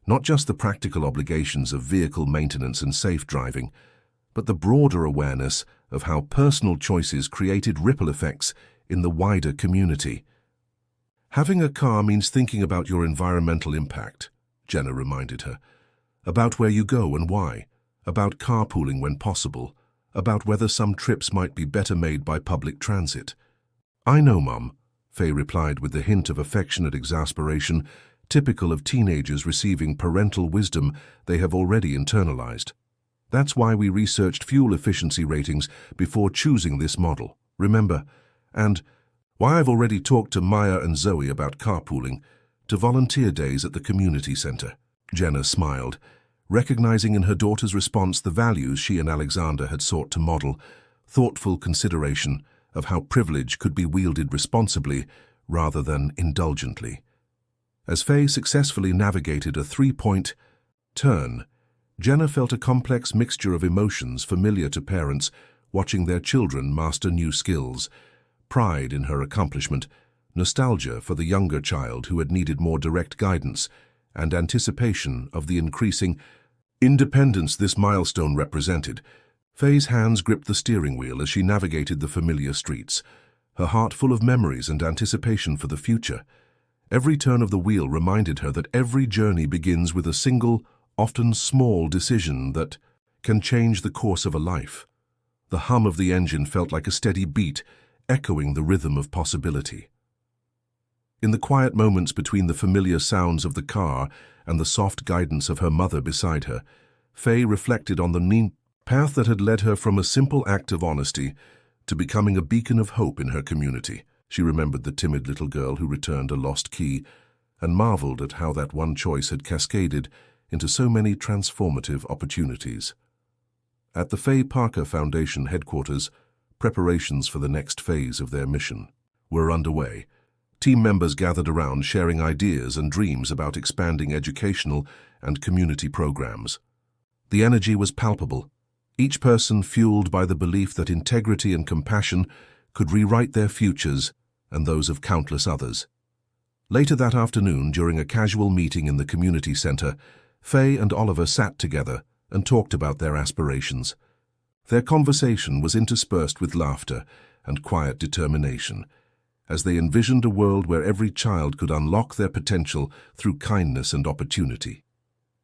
not just the practical obligations of vehicle maintenance and safe driving, but the broader awareness of how personal choices created ripple effects in the wider community. Having a car means thinking about your environmental impact, Jenna reminded her. About where you go and why, about carpooling when possible, about whether some trips might be better made by public transit. I know, Mum, Faye replied with the hint of affectionate exasperation, typical of teenagers receiving parental wisdom they have already internalized. That's why we researched fuel efficiency ratings before choosing this model, remember? And why I've already talked to Maya and Zoe about carpooling to volunteer days at the community center. Jenna smiled, recognizing in her daughter's response the values she and Alexander had sought to model, thoughtful consideration of how privilege could be wielded responsibly rather than indulgently. As Faye successfully navigated a three-point turn, Jenna felt a complex mixture of emotions familiar to parents watching their children master new skills, pride in her accomplishment, nostalgia for the younger child who had needed more direct guidance, and anticipation of the increasing independence this milestone represented. Faye's hands gripped the steering wheel as she navigated the familiar streets, her heart full of memories and anticipation for the future. Every turn of the wheel reminded her that every journey begins with a single, often small decision that can change the course of a life. The hum of the engine felt like a steady beat, echoing the rhythm of possibility. In the quiet moments between the familiar sounds of the car and the soft guidance of her mother beside her, Faye reflected on the neat path that had led her from a simple act of honesty to becoming a beacon of hope in her community. She remembered the timid little girl who returned a lost key and marveled at how that one choice had cascaded into so many transformative opportunities. At the Faye Parker Foundation headquarters, preparations for the next phase of their mission were underway. Team members gathered around sharing ideas and dreams about expanding educational and community programs. The energy was palpable, each person fueled by the belief that integrity and compassion could rewrite their futures and those of countless others. Later that afternoon, during a casual meeting in the community center, Faye and Oliver sat together and talked about their aspirations. Their conversation was interspersed with laughter and quiet determination, as they envisioned a world where every child could unlock their potential through kindness and opportunity.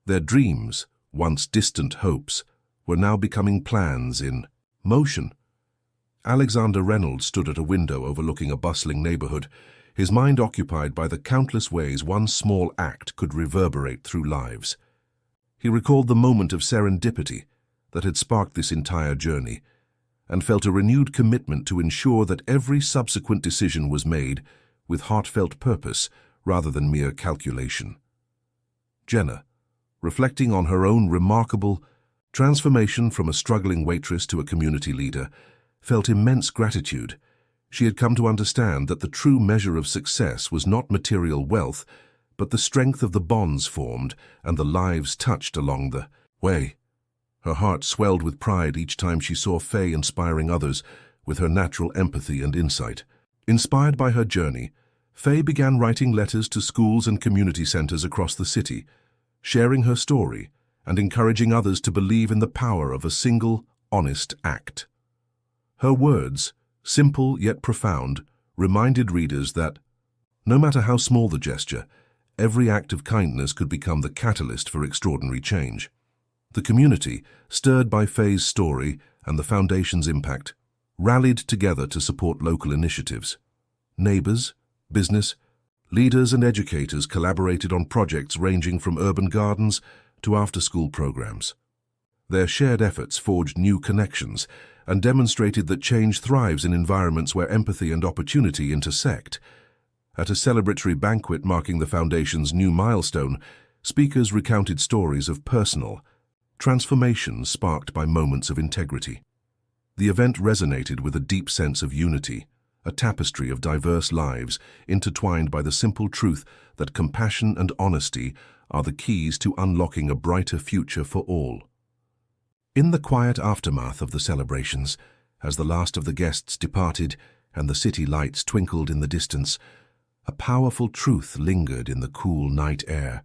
Their dreams, once distant hopes, were now becoming plans in motion. Alexander Reynolds stood at a window overlooking a bustling neighborhood, his mind occupied by the countless ways one small act could reverberate through lives. He recalled the moment of serendipity that had sparked this entire journey, and felt a renewed commitment to ensure that every subsequent decision was made with heartfelt purpose rather than mere calculation. Jenna, reflecting on her own remarkable transformation from a struggling waitress to a community leader, felt immense gratitude. She had come to understand that the true measure of success was not material wealth, but the strength of the bonds formed and the lives touched along the way. Her heart swelled with pride each time she saw Faye inspiring others with her natural empathy and insight. Inspired by her journey, Faye began writing letters to schools and community centers across the city, sharing her story and encouraging others to believe in the power of a single, honest act. Her words, simple yet profound, reminded readers that, no matter how small the gesture, every act of kindness could become the catalyst for extraordinary change. The community, stirred by Faye's story and the Foundation's impact, rallied together to support local initiatives. Neighbors, business, leaders and educators collaborated on projects ranging from urban gardens to after-school programs. Their shared efforts forged new connections and demonstrated that change thrives in environments where empathy and opportunity intersect. At a celebratory banquet marking the Foundation's new milestone, speakers recounted stories of personal transformation sparked by moments of integrity. The event resonated with a deep sense of unity, a tapestry of diverse lives intertwined by the simple truth that compassion and honesty are the keys to unlocking a brighter future for all. In the quiet aftermath of the celebrations, as the last of the guests departed and the city lights twinkled in the distance, a powerful truth lingered in the cool night air.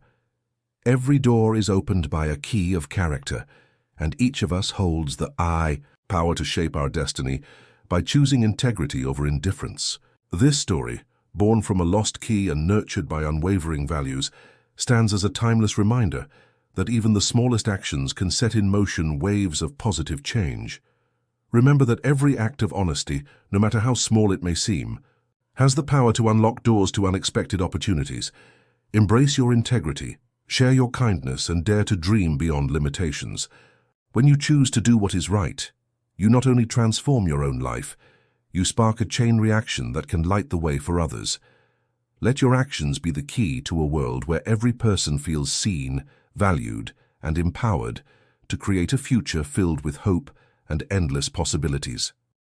Every door is opened by a key of character, and each of us holds the power to shape our destiny by choosing integrity over indifference. This story, born from a lost key and nurtured by unwavering values, stands as a timeless reminder that even the smallest actions can set in motion waves of positive change. Remember that every act of honesty, no matter how small it may seem, has the power to unlock doors to unexpected opportunities. Embrace your integrity, share your kindness, and dare to dream beyond limitations. When you choose to do what is right, you not only transform your own life, you spark a chain reaction that can light the way for others. Let your actions be the key to a world where every person feels seen, valued, and empowered to create a future filled with hope and endless possibilities.